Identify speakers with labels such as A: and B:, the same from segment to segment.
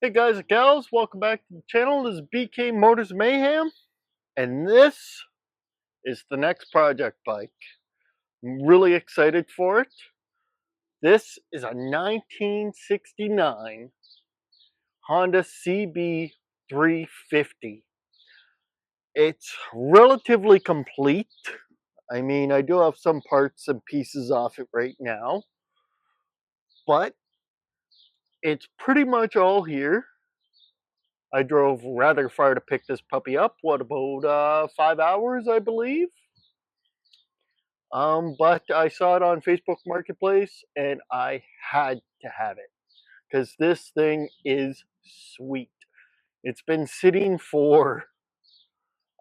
A: Hey guys and gals, welcome back to the channel. This is BK Motors Mayhem, and this is the next project bike. I'm really excited for it. This is a 1969 Honda CB350. It's relatively complete. I mean, I do have some parts and pieces off it right now, but it's pretty much all here. I drove rather far to pick this puppy up. What, about 5 hours, I believe? But I saw it on Facebook Marketplace and I had to have it because this thing is sweet. It's been sitting for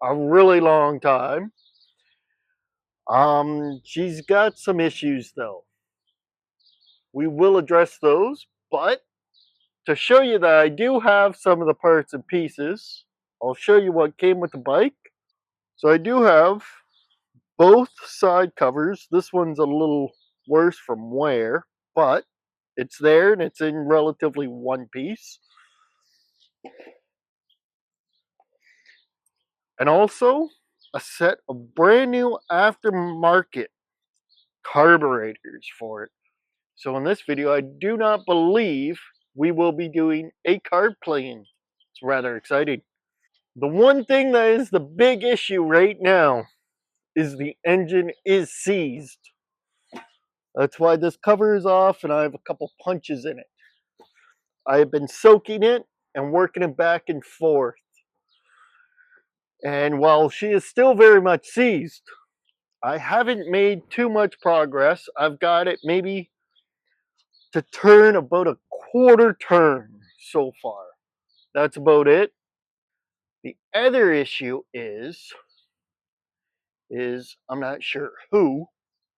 A: a really long time. She's got some issues though. We will address those, but to show you that I do have some of the parts and pieces, I'll show you what came with the bike. So I do have both side covers. This one's a little worse from wear, but it's there and it's in relatively one piece. And also a set of brand new aftermarket carburetors for it. So in this video, I do not believe we will be doing a carb clean. It's rather exciting. The one thing that is the big issue right now is the engine is seized. That's why this cover is off and I have a couple punches in it. I have been soaking it and working it back and forth. And while she is still very much seized, I haven't made too much progress. I've got it maybe to turn about a quarter turn so far. That's about it. The other issue is I'm not sure who,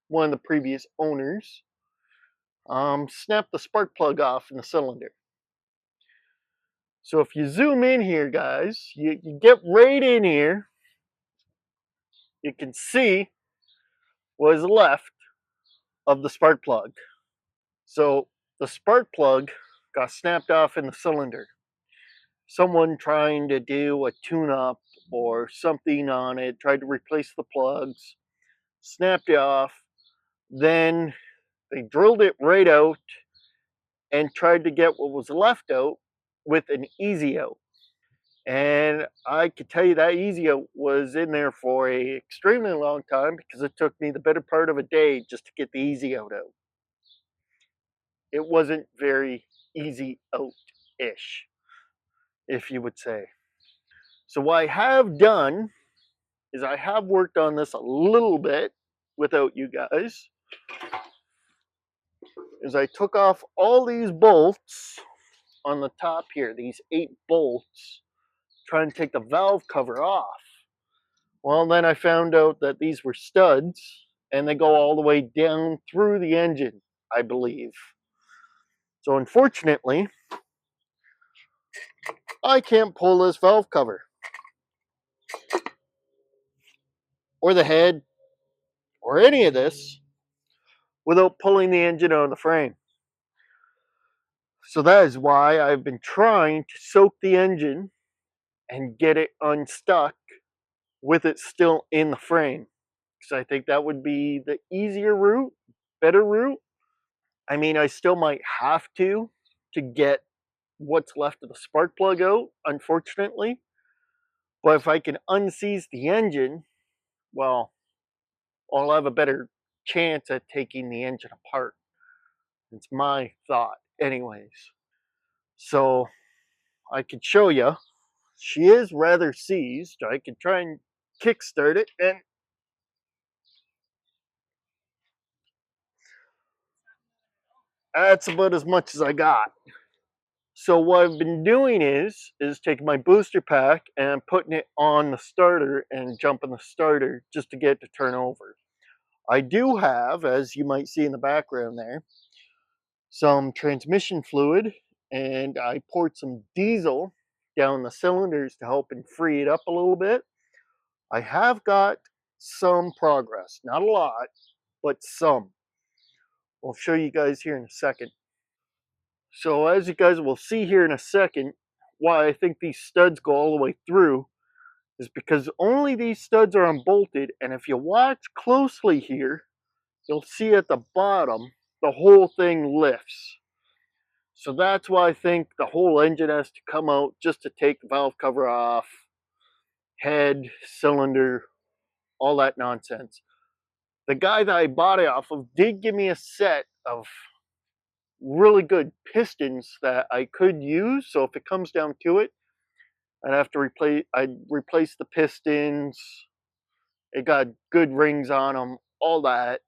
A: one of the previous owners, snapped the spark plug off in the cylinder. So if you zoom in here, guys, you get right in here, you can see what is left of the spark plug. So the spark plug got snapped off in the cylinder. Someone trying to do a tune-up or something on it, tried to replace the plugs, snapped it off, then they drilled it right out and tried to get what was left out with an easy out. And I could tell you that easy out was in there for a extremely long time because it took me the better part of a day just to get the easy out. It wasn't very easy out-ish, if you would say. So what I have done is I have worked on this a little bit without you guys. Is I took off all these bolts on the top here, these 8 bolts, trying to take the valve cover off. Well, then I found out that these were studs and they go all the way down through the engine, I believe. So unfortunately, I can't pull this valve cover or the head or any of this without pulling the engine out of the frame. So that is why I've been trying to soak the engine and get it unstuck with it still in the frame. Because I think that would be the easier route, better route. I mean, I still might have to get what's left of the spark plug out, unfortunately. But if I can unseize the engine, well, I'll have a better chance at taking the engine apart. It's my thought, anyways. So I could show you. She is rather seized. I could try and kickstart it, and that's about as much as I got. So what I've been doing is taking my booster pack and putting it on the starter and jumping the starter just to get it to turn over. I do have, as you might see in the background there, some transmission fluid, and I poured some diesel down the cylinders to help and free it up a little bit. I have got some progress, not a lot, but some. I'll show you guys here in a second. So as you guys will see here in a second, why I think these studs go all the way through is because only these studs are unbolted, and if you watch closely here, you'll see at the bottom, the whole thing lifts. So that's why I think the whole engine has to come out just to take the valve cover off, head, cylinder, all that nonsense. The guy that I bought it off of did give me a set of really good pistons that I could use. So if it comes down to it, I'd replace the pistons. It got good rings on them, all that.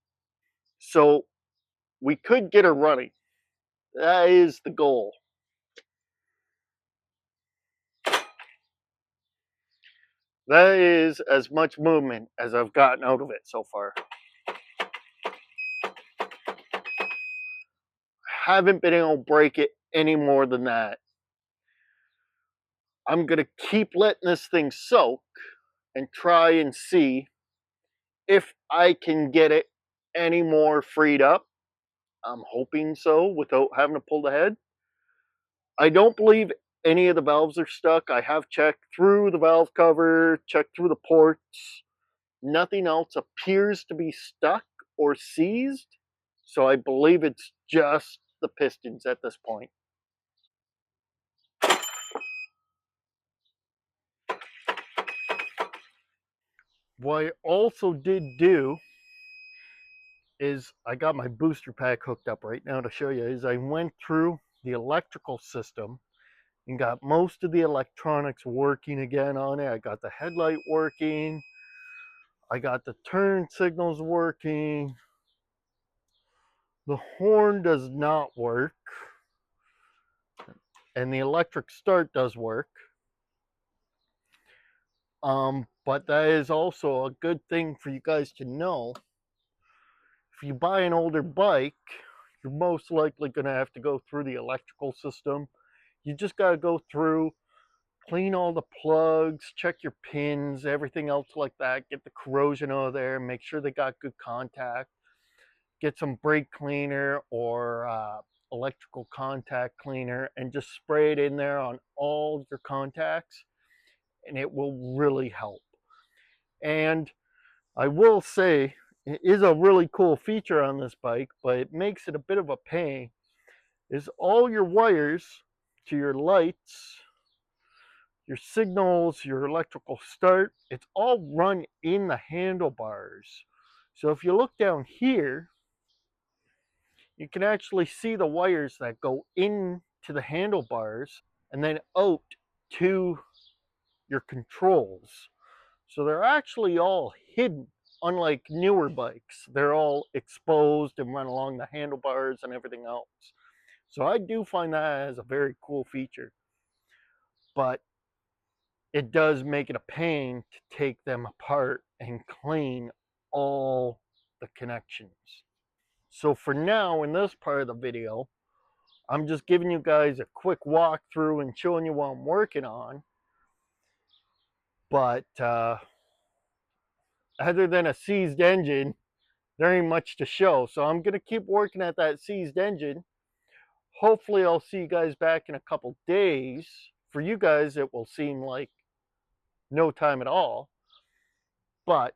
A: So we could get her running. That is the goal. That is as much movement as I've gotten out of it so far. Haven't been able to break it any more than that. I'm going to keep letting this thing soak and try and see if I can get it any more freed up. I'm hoping so without having to pull the head. I don't believe any of the valves are stuck. I have checked through the valve cover, checked through the ports. Nothing else appears to be stuck or seized. So I believe it's just the pistons at this point. What I also did do is I got my booster pack hooked up right now to show you is I went through the electrical system and got most of the electronics working again on it. I got the headlight working. I got the turn signals working. The horn does not work. And the electric start does work. But that is also a good thing for you guys to know. If you buy an older bike, you're most likely going to have to go through the electrical system. You just got to go through, clean all the plugs, check your pins, everything else like that, get the corrosion out of there, make sure they got good contact, get some brake cleaner or electrical contact cleaner and just spray it in there on all your contacts, and it will really help. And I will say, it is a really cool feature on this bike, but it makes it a bit of a pain, is all your wires to your lights, your signals, your electrical start, it's all run in the handlebars. So if you look down here, you can actually see the wires that go into the handlebars and then out to your controls. So they're actually all hidden, unlike newer bikes. They're all exposed and run along the handlebars and everything else. So I do find that as a very cool feature. But it does make it a pain to take them apart and clean all the connections. So for now, in this part of the video, I'm just giving you guys a quick walkthrough and showing you what I'm working on. But other than a seized engine, there ain't much to show. So I'm going to keep working at that seized engine. Hopefully I'll see you guys back in a couple days. For you guys, it will seem like no time at all. But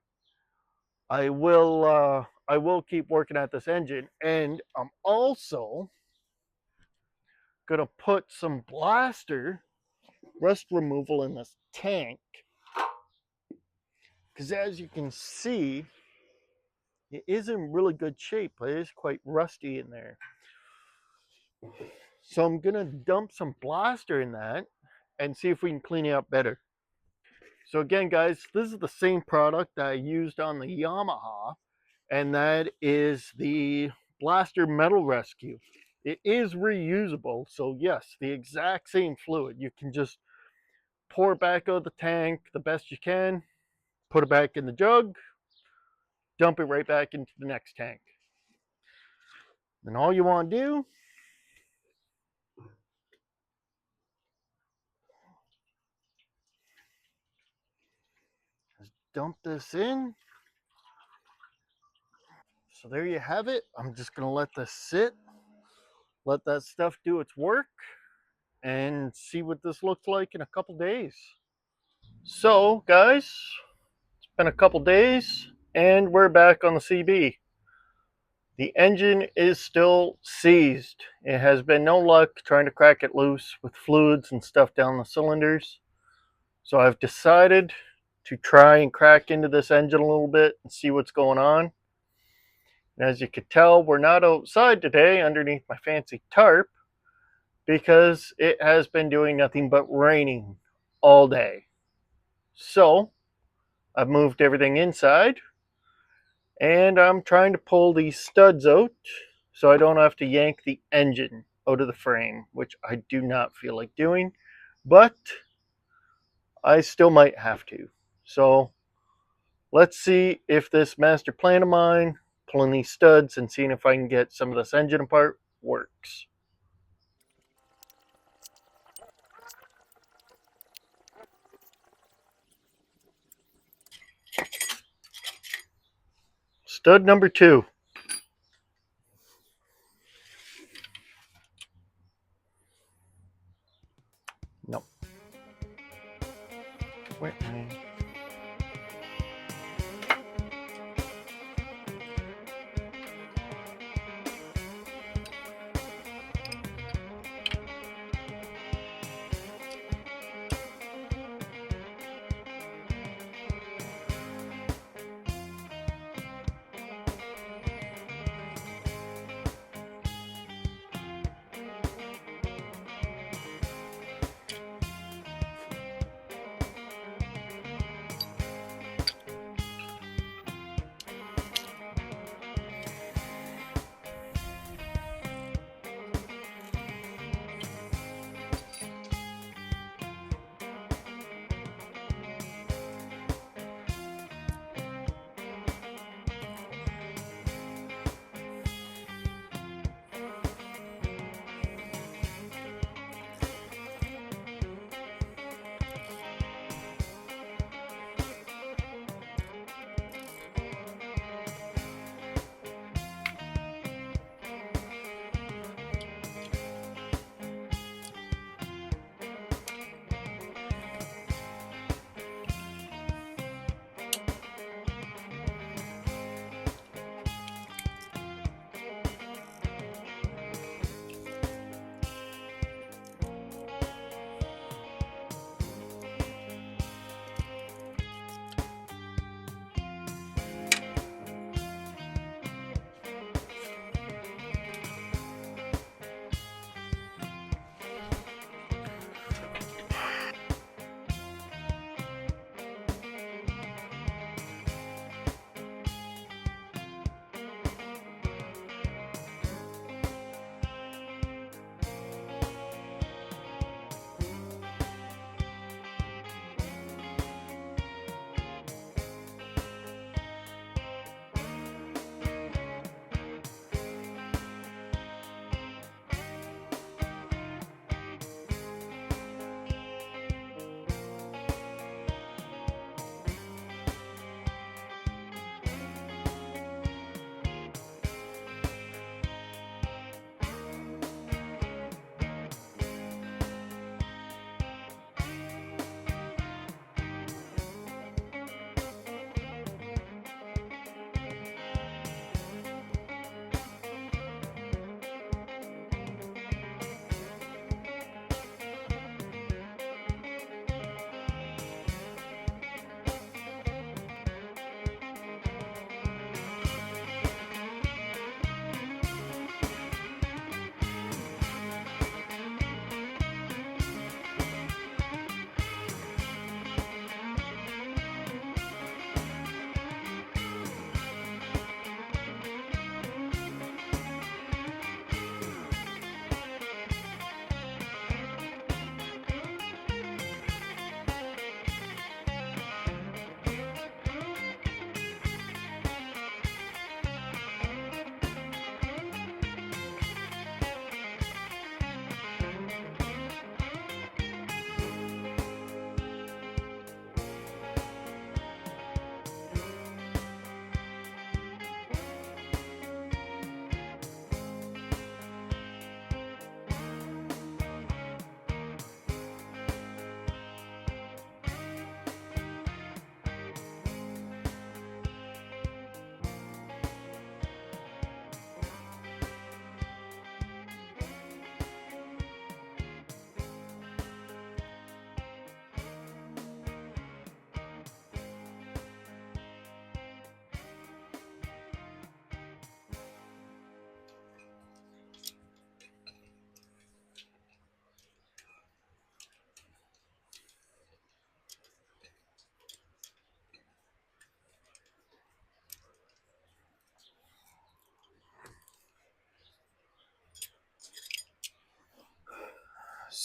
A: I will keep working at this engine, and I'm also gonna put some blaster rust removal in this tank, because as you can see, it is in really good shape, but it is quite rusty in there. So I'm gonna dump some blaster in that and see if we can clean it up better. So again, guys, this is the same product that I used on the Yamaha, and that is the Blaster Metal Rescue. It is reusable, so yes, the exact same fluid. You can just pour it back out of the tank the best you can, put it back in the jug, dump it right back into the next tank. And all you want to do is dump this in. So there you have it. I'm just going to let this sit let that stuff do its work, and see what this looks like in a couple days. So, guys, it's been a couple days, and we're back on the CB. The engine is still seized. It has been no luck trying to crack it loose with fluids and stuff down the cylinders. So I've decided to try and crack into this engine a little bit and see what's going on. And as you can tell, we're not outside today underneath my fancy tarp because it has been doing nothing but raining all day. So I've moved everything inside, and I'm trying to pull these studs out so I don't have to yank the engine out of the frame, which I do not feel like doing, but I still might have to. So let's see if this master plan of mine, pulling these studs and seeing if I can get some of this engine apart, works. Stud number 2. No. Wait.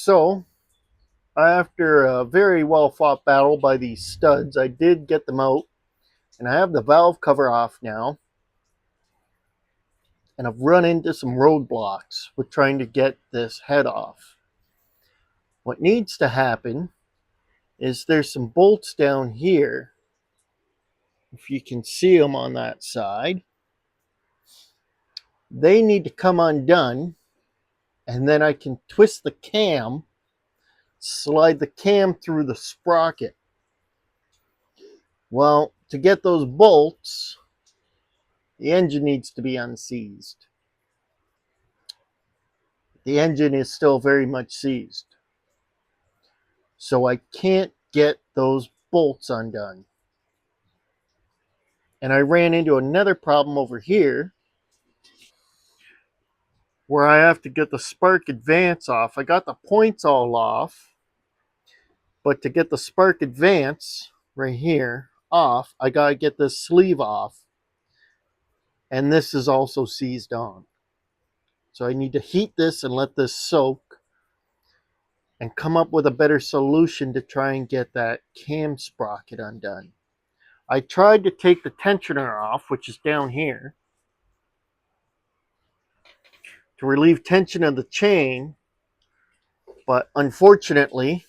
A: So, after a very well fought battle by these studs, I did get them out, and I have the valve cover off now. And I've run into some roadblocks with trying to get this head off. What needs to happen is there's some bolts down here. If you can see them on that side, they need to come undone, and then I can twist the cam, slide the cam through the sprocket. Well, to get those bolts, the engine needs to be unseized. The engine is still very much seized, so I can't get those bolts undone. And I ran into another problem over here where I have to get the spark advance off. I got the points all off, but to get the spark advance right here off, I got to get this sleeve off. And this is also seized on. So I need to heat this and let this soak and come up with a better solution to try and get that cam sprocket undone. I tried to take the tensioner off, which is down here, to relieve tension of the chain, but unfortunately,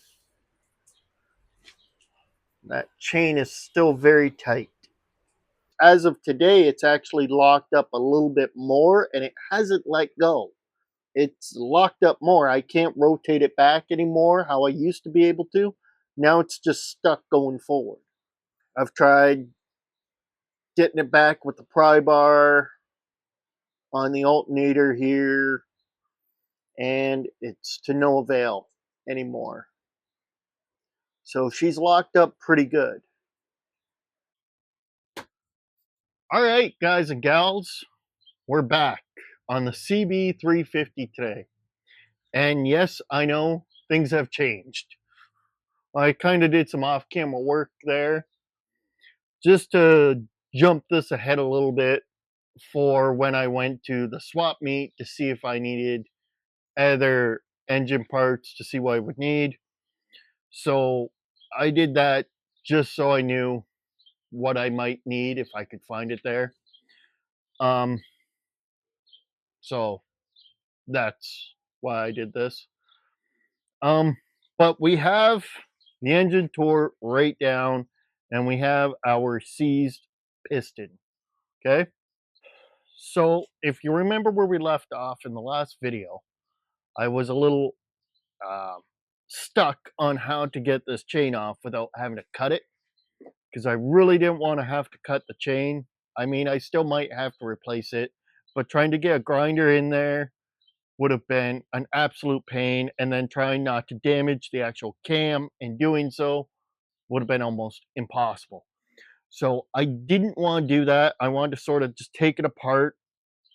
A: that chain is still very tight. As of today, it's actually locked up a little bit more, and it hasn't let go. It's locked up more. I can't rotate it back anymore how I used to be able to. Now it's just stuck going forward. I've tried getting it back with the pry bar on the alternator here, and it's to no avail anymore. So she's locked up pretty good. All right, guys and gals, we're back on the CB350 today. And yes, I know things have changed. I kind of did some off-camera work there just to jump this ahead a little bit for when I went to the swap meet to see if I needed other engine parts to see what I would need. So I did that just so I knew what I might need if I could find it there. So that's why I did this. But we have the engine tore right down, and we have our seized piston. Okay. So if you remember where we left off in the last video, I was a little uh, stuck on how to get this chain off without having to cut it, because I really didn't want to have to cut the chain. I mean, I still might have to replace it, but trying to get a grinder in there would have been an absolute pain, and then trying not to damage the actual cam in doing so would have been almost impossible. So I didn't want to do that. I wanted to sort of just take it apart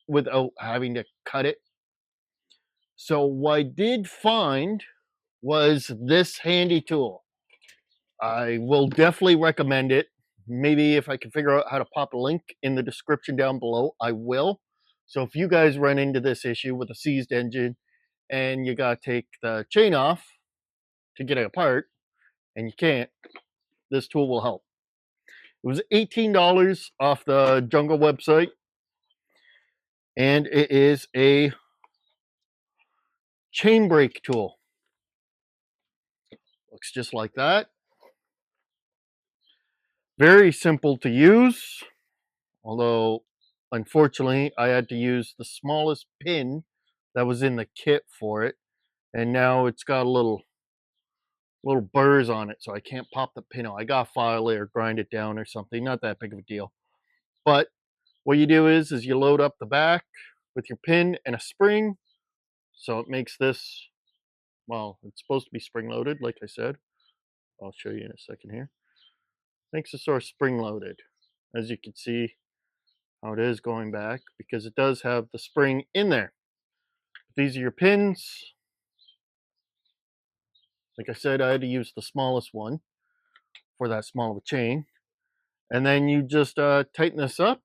A: without having to cut it. So what I did find was this handy tool. I will definitely recommend it. Maybe if I can figure out how to pop a link in the description down below, I will. So if you guys run into this issue with a seized engine and you got to take the chain off to get it apart and you can't, this tool will help. It was $18 off the Jungle website, and it is a chain brake tool. Looks just like that. Very simple to use, although unfortunately I had to use the smallest pin that was in the kit for it, and now it's got a little burrs on it, so I can't pop the pin out. I gotta file it or grind it down or something. Not that big of a deal. But what you do is you load up the back with your pin and a spring, so it makes this, well, it's supposed to be spring loaded, like I said. I'll show you in a second here. Makes it sort of spring loaded, as you can see how it is going back, because it does have the spring in there. These are your pins. Like I said, I had to use the smallest one for that small of a chain. And then you just tighten this up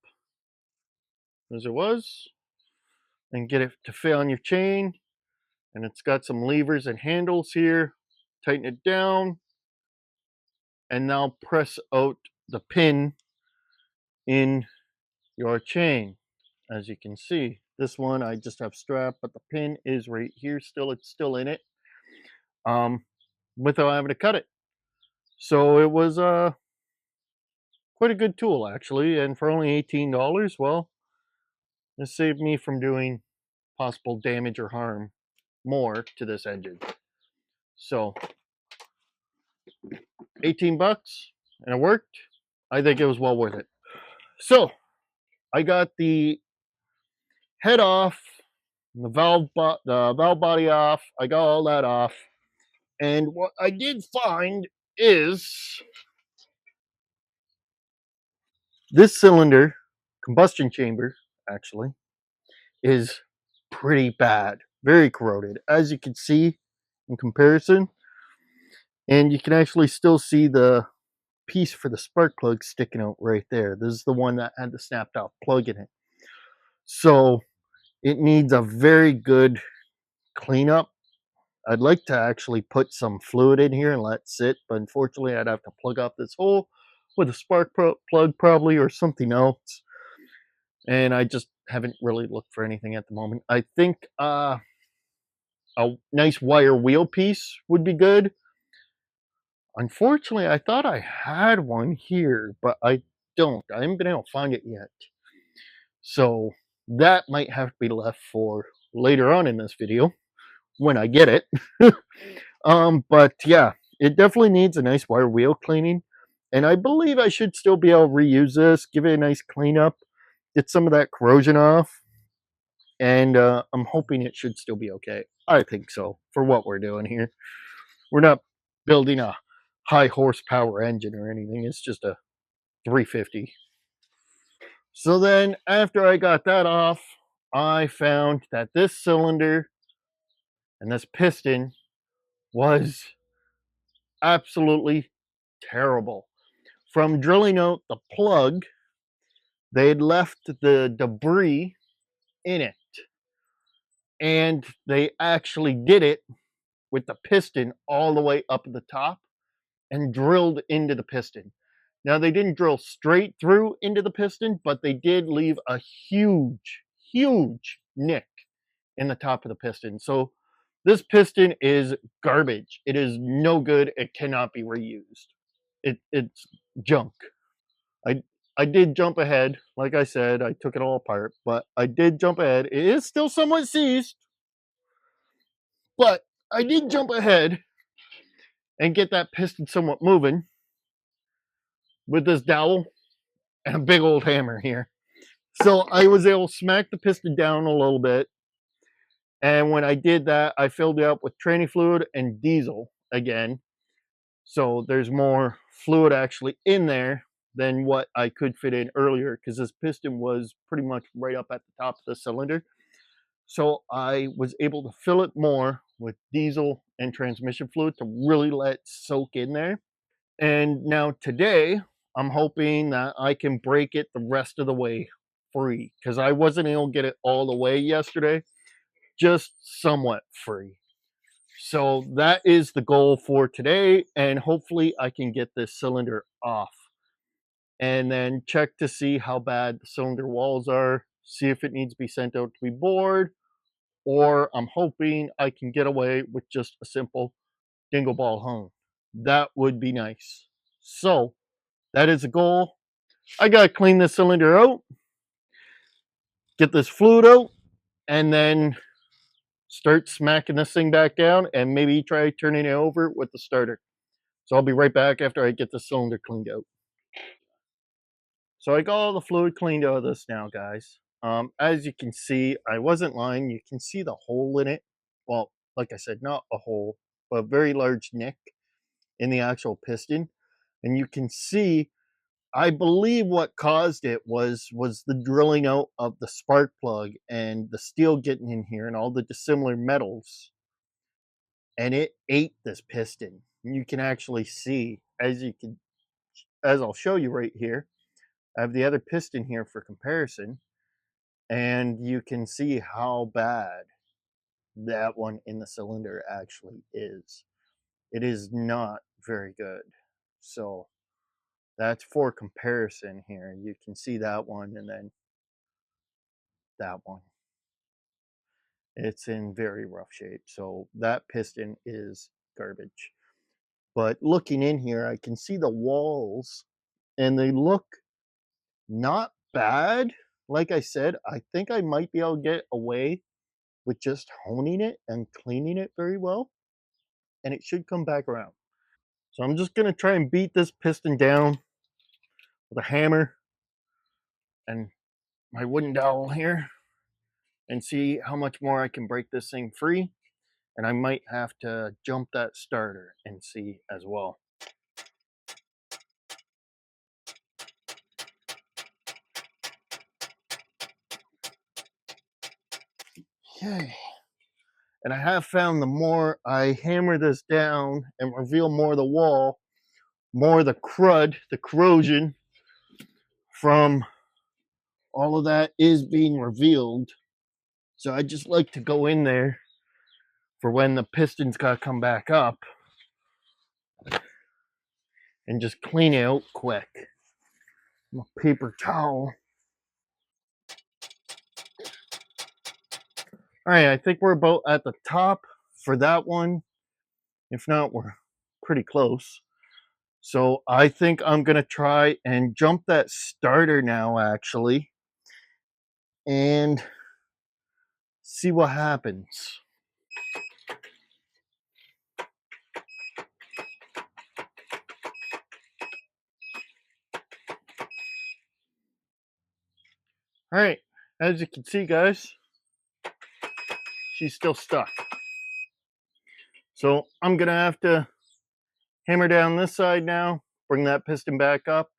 A: as it was and get it to fit on your chain. and it's got some levers and handles here. Tighten it down, and now press out the pin in your chain. As you can see, this one I just have strap, but the pin is right here still. It's still in it, um, without having to cut it. So it was quite a good tool actually, and for only $18, well, it saved me from doing possible damage or harm more to this engine. So 18 bucks, and it worked. I think it was well worth it. So I got the head off, the valve body off. I got all that off, and what I did find is this cylinder, combustion chamber, actually, is pretty bad, very corroded, as you can see in comparison. And you can actually still see the piece for the spark plug sticking out right there. This is the one that had the snapped off plug in it. So it needs a very good cleanup. I'd like to actually put some fluid in here and let it sit, but unfortunately I'd have to plug up this hole with a spark plug probably, or something else. And I just haven't really looked for anything at the moment. I think a nice wire wheel piece would be good. Unfortunately, I thought I had one here, but I don't. I haven't been able to find it yet. So that might have to be left for later on in this video when I get it. But yeah, it definitely needs a nice wire wheel cleaning. And I believe I should still be able to reuse this, give it a nice cleanup, get some of that corrosion off. And I'm hoping it should still be okay. I think so, for what we're doing here. We're not building a high horsepower engine or anything. It's just a 350. So then after I got that off, I found that this cylinder and this piston was absolutely terrible. From drilling out the plug, they had left the debris in it. And they actually did it with the piston all the way up at the top and drilled into the piston. Now, they didn't drill straight through into the piston, but they did leave a huge, huge nick in the top of the piston. So this piston is garbage. It is no good. It cannot be reused. It's junk. I I did jump ahead. Like I said, I took it all apart, but I did jump ahead. It is still somewhat seized, but I did jump ahead and get that piston somewhat moving with this dowel and a big old hammer here. So I was able to smack the piston down a little bit. And when I did that, I filled it up with training fluid and diesel again. So there's more fluid actually in there than what I could fit in earlier, because this piston was pretty much right up at the top of the cylinder. So I was able to fill it more with diesel and transmission fluid to really let it soak in there. And now today, I'm hoping that I can break it the rest of the way free, because I wasn't able to get it all the way yesterday, just somewhat free. So that is the goal for today, and hopefully I can get this cylinder off. And then check to see how bad the cylinder walls are, see if it needs to be sent out to be bored, or I'm hoping I can get away with just a simple dingle ball hung. That would be nice. So that is a goal. I gotta clean this cylinder out, get this fluid out, and then start smacking this thing back down and maybe try turning it over with the starter. So I'll be right back after I get the cylinder cleaned out. So I got all the fluid cleaned out of this now, guys. As you can see, I wasn't lying. You can see the hole in it. Well, like I said, not a hole, but a very large nick in the actual piston. And you can see, I believe what caused it was the drilling out of the spark plug and the steel getting in here and all the dissimilar metals. And it ate this piston. You can actually see, as I'll show you right here, I have the other piston here for comparison, and you can see how bad that one in the cylinder actually is. It is not very good. So that's for comparison here. You can see that one and then that one. It's in very rough shape. So that piston is garbage. But looking in here, I can see the walls and they look not bad. Like I said, I think I might be able to get away with just honing it and cleaning it very well. And it should come back around. So I'm just going to try and beat this piston down with a hammer and my wooden dowel here and see how much more I can break this thing free. And I might have to jump that starter and see as well. Okay. And I have found the more I hammer this down and reveal more of the wall, more of the crud, the corrosion from all of that is being revealed. So I just like to go in there for when the piston's got to come back up and just clean it out quick. A paper towel. All right, I think we're about at the top for that one. If not, we're pretty close. So I think I'm going to try and jump that starter now, actually, and see what happens. All right, as you can see, guys, she's still stuck. So I'm going to have to hammer down this side now, bring that piston back up.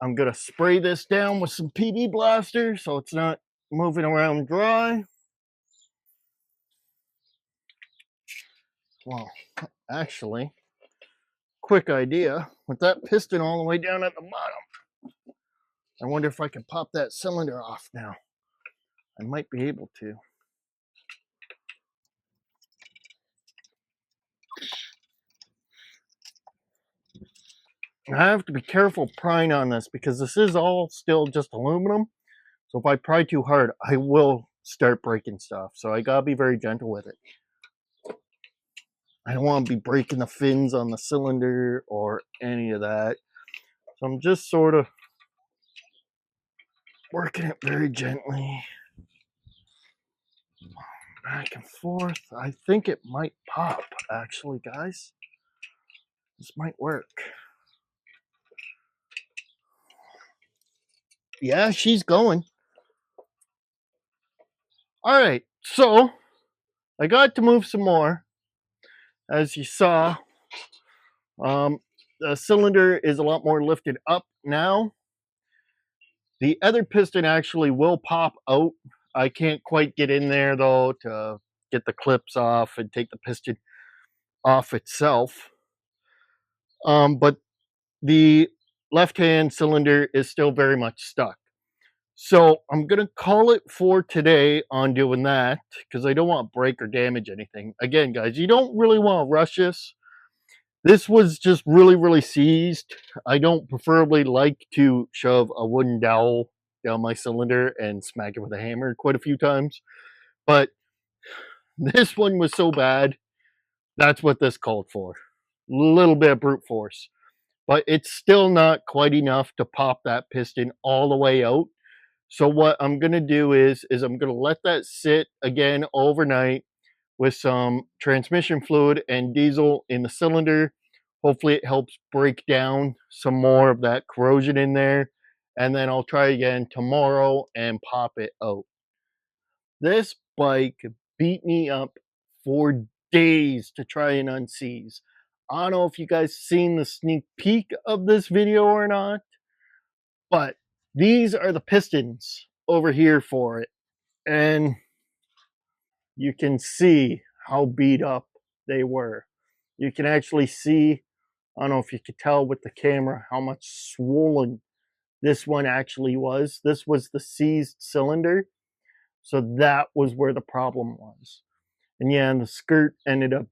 A: I'm going to spray this down with some PB Blaster so it's not moving around dry. Well, actually, quick idea, with that piston all the way down at the bottom, I wonder if I can pop that cylinder off now. I might be able to. I have to be careful prying on this because this is all still just aluminum. So if I pry too hard, I will start breaking stuff. So I gotta be very gentle with it. I don't want to be breaking the fins on the cylinder or any of that. So I'm just sort of working it very gently. Back and forth. I think it might pop, actually, guys. This might work. Yeah, she's going. All right, so I got to move some more. As you saw, the cylinder is a lot more lifted up now. The other piston actually will pop out. I can't quite get in there though to get the clips off and take the piston off itself. But the left-hand cylinder is still very much stuck. So I'm going to call it for today on doing that because I don't want to break or damage anything. Again, guys, you don't really want to rush this. This was just really, really seized. I don't preferably like to shove a wooden dowel down my cylinder and smack it with a hammer quite a few times. But this one was so bad, that's what this called for. A little bit of brute force. But it's still not quite enough to pop that piston all the way out. So what I'm going to do is I'm going to let that sit again overnight with some transmission fluid and diesel in the cylinder. Hopefully it helps break down some more of that corrosion in there. And then I'll try again tomorrow and pop it out. This bike beat me up for days to try and unseize. I don't know if you guys seen the sneak peek of this video or not, but these are the pistons over here for it. And you can see how beat up they were. You can actually see, I don't know if you could tell with the camera, how much swollen this one actually was. This was the seized cylinder. So that was where the problem was. And yeah, and the skirt ended up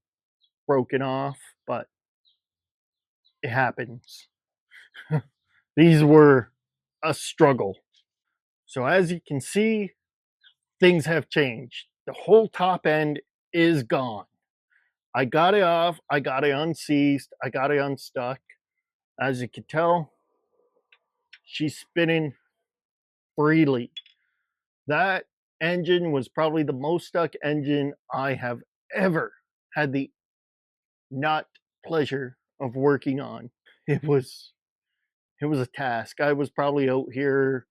A: broken off, but it happens. These were a struggle. So as you can see, things have changed. The whole top end is gone. I got it off, I got it unseized, I got it unstuck. As you can tell, she's spinning freely. That engine was probably the most stuck engine I have ever had the not pleasure of working on. It was it was a task. I was probably out here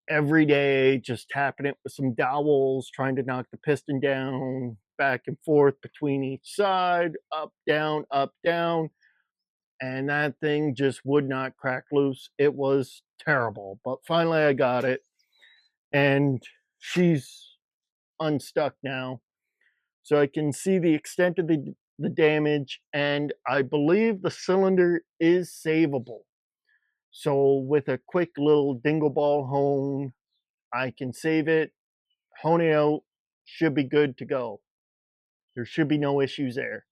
A: every day just tapping it with some dowels, trying to knock the piston down, back and forth between each side, up, down, and that thing just would not crack loose. It was terrible, but finally I got it, and she's unstuck now. So I can see the extent of the damage, and I believe the cylinder is savable. So with a quick little dingle ball hone, I can save it, hone it out, should be good to go. There should be no issues there.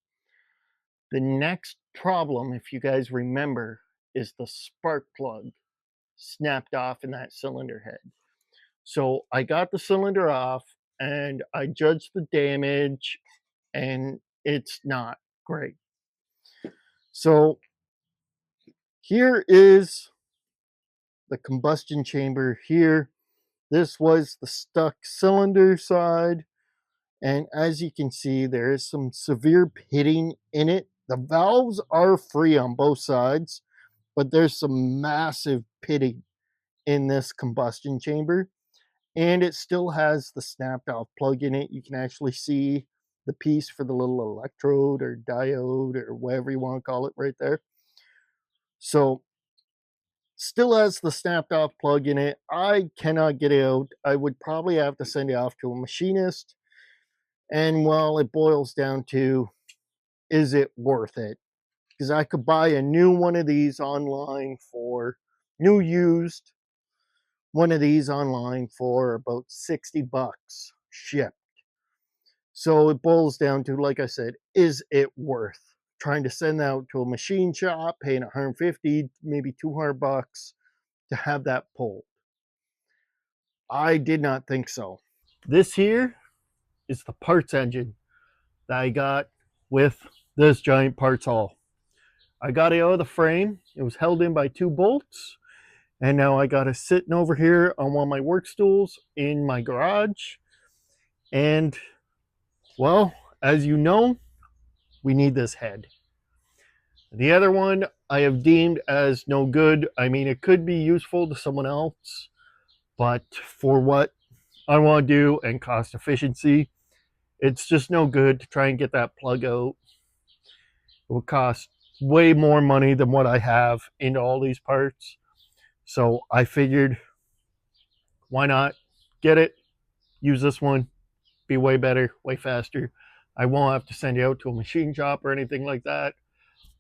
A: The next problem, if you guys remember, is the spark plug snapped off in that cylinder head. So I got the cylinder off and I judged the damage, and it's not great. So here is the combustion chamber here. This was the stuck cylinder side. And as you can see, there is some severe pitting in it. The valves are free on both sides, but there's some massive pitting in this combustion chamber. And it still has the snapped off plug in it. You can actually see the piece for the little electrode or diode or whatever you want to call it right there. So still has the snapped off plug in it. I cannot get it out. I would probably have to send it off to a machinist. And well, it boils down to, is it worth it? Because I could buy a new one of these online for new used one of these online for about 60 bucks shipped. So it boils down to, like I said, is it worth trying to send out to a machine shop, paying 150, maybe 200 bucks to have that pulled? I did not think so. This here is the parts engine that I got with this giant parts haul. I got it out of the frame. It was held in by 2 bolts. And now I got it sitting over here on one of my work stools in my garage. And, well, as you know, we need this head. The other one I have deemed as no good. I mean, it could be useful to someone else, but for what I want to do and cost efficiency, it's just no good to try and get that plug out. It will cost way more money than what I have into all these parts. So I figured, why not get it, use this one, be way better, way faster. I won't have to send it out to a machine shop or anything like that.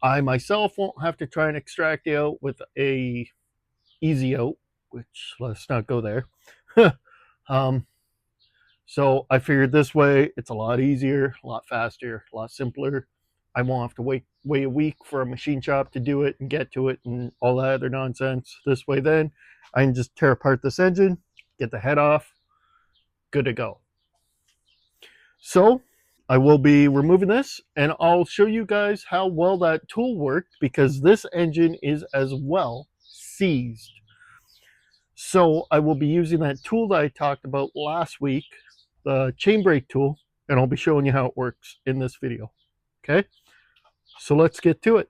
A: I myself won't have to try and extract it out with a easy out, which let's not go there. So I figured this way it's a lot easier, a lot faster, a lot simpler. I won't have to wait a week for a machine shop to do it and get to it and all that other nonsense. This way then I can just tear apart this engine, get the head off, good to go. So I will be removing this, and I'll show you guys how well that tool worked, because this engine is as well seized. So I will be using that tool that I talked about last week, the chain brake tool, and I'll be showing you how it works in this video. Okay, so let's get to it.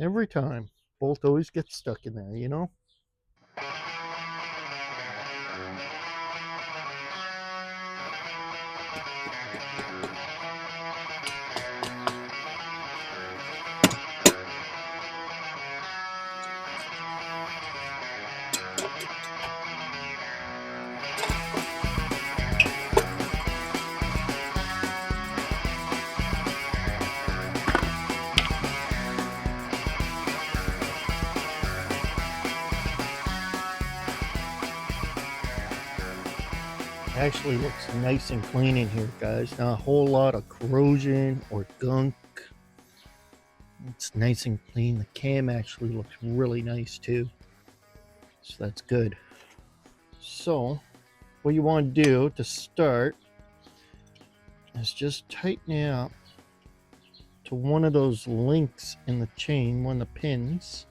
A: Every time, bolt always gets stuck in there, you know? Actually looks nice and clean in here, guys. Not a whole lot of corrosion or gunk. It's nice and clean. The cam actually looks really nice too, so that's good. So what you want to do to start is just tighten it up to one of those links in the chain, one of the pins.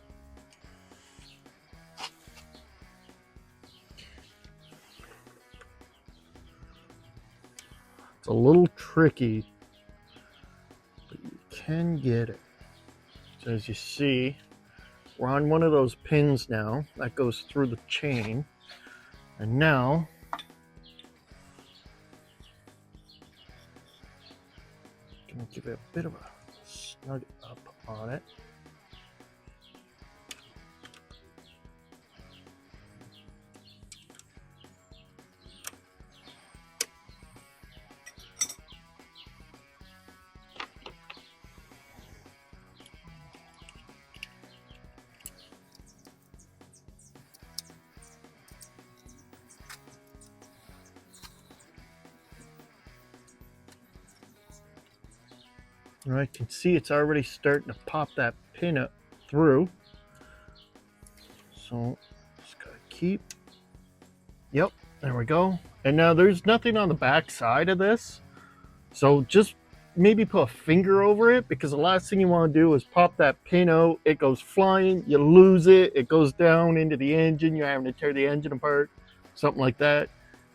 A: It's a little tricky, but you can get it. So as you see, we're on one of those pins now that goes through the chain. And now I'm going to give it a bit of a snug up on it. And I can see it's already starting to pop that pin up through. So just gotta keep. Yep, there we go. And now there's nothing on the back side of this. So just maybe put a finger over it, because the last thing you want to do is pop that pin out. It goes flying, you lose it, it goes down into the engine, you're having to tear the engine apart, something like that.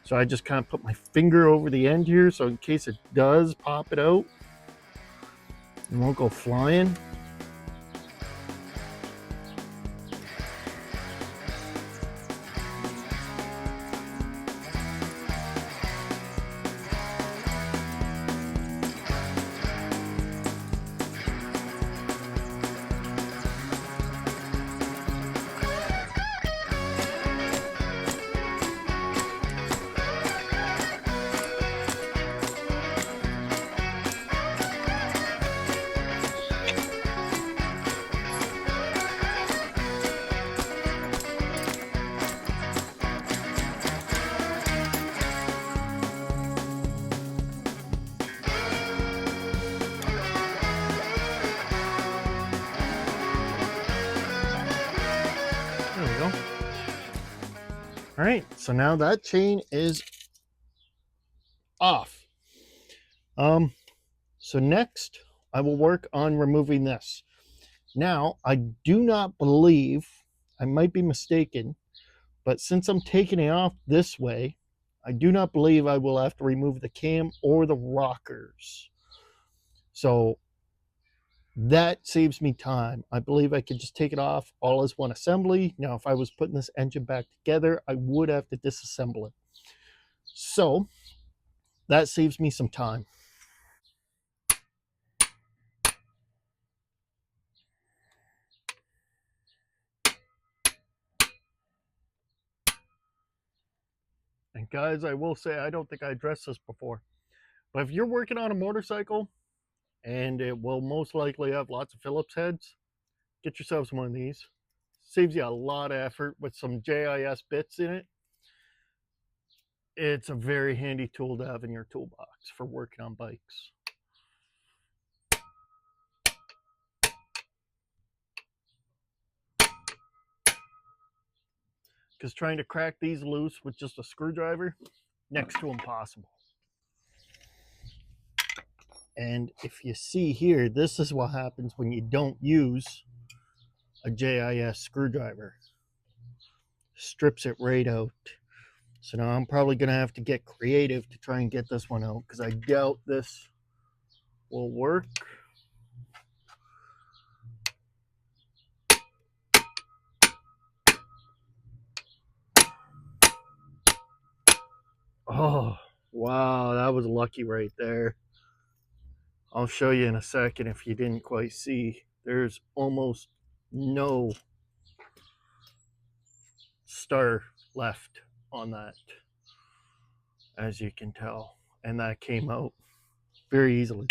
A: So I just kind of put my finger over the end here, so in case it does pop it out, it won't go flying. There we go. All right, so now that chain is off. So next I will work on removing this. Now, I do not believe, I might be mistaken, but since I'm taking it off this way, I do not believe I will have to remove the cam or the rockers. So that saves me time. I believe I could just take it off all as one assembly. Now, if I was putting this engine back together, I would have to disassemble it. So that saves me some time. And guys, I will say, I don't think I addressed this before, but if you're working on a motorcycle and it will most likely have lots of Phillips heads, get yourselves one of these. Saves you a lot of effort with some JIS bits in it. It's a very handy tool to have in your toolbox for working on bikes. Because trying to crack these loose with just a screwdriver, next to impossible. And if you see here, this is what happens when you don't use a JIS screwdriver. Strips it right out. So now I'm probably going to have to get creative to try and get this one out, because I doubt this will work. Oh, wow, that was lucky right there. I'll show you in a second if you didn't quite see. There's almost no star left on that, as you can tell. And that came out very easily.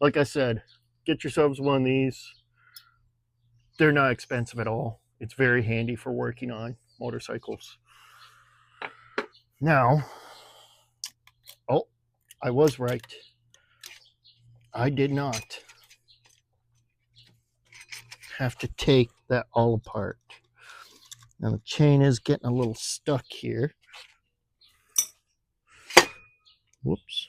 A: Like I said, get yourselves one of these. They're not expensive at all. It's very handy for working on motorcycles. Now, I was right. I did not have to take that all apart. Now the chain is getting a little stuck here. Whoops.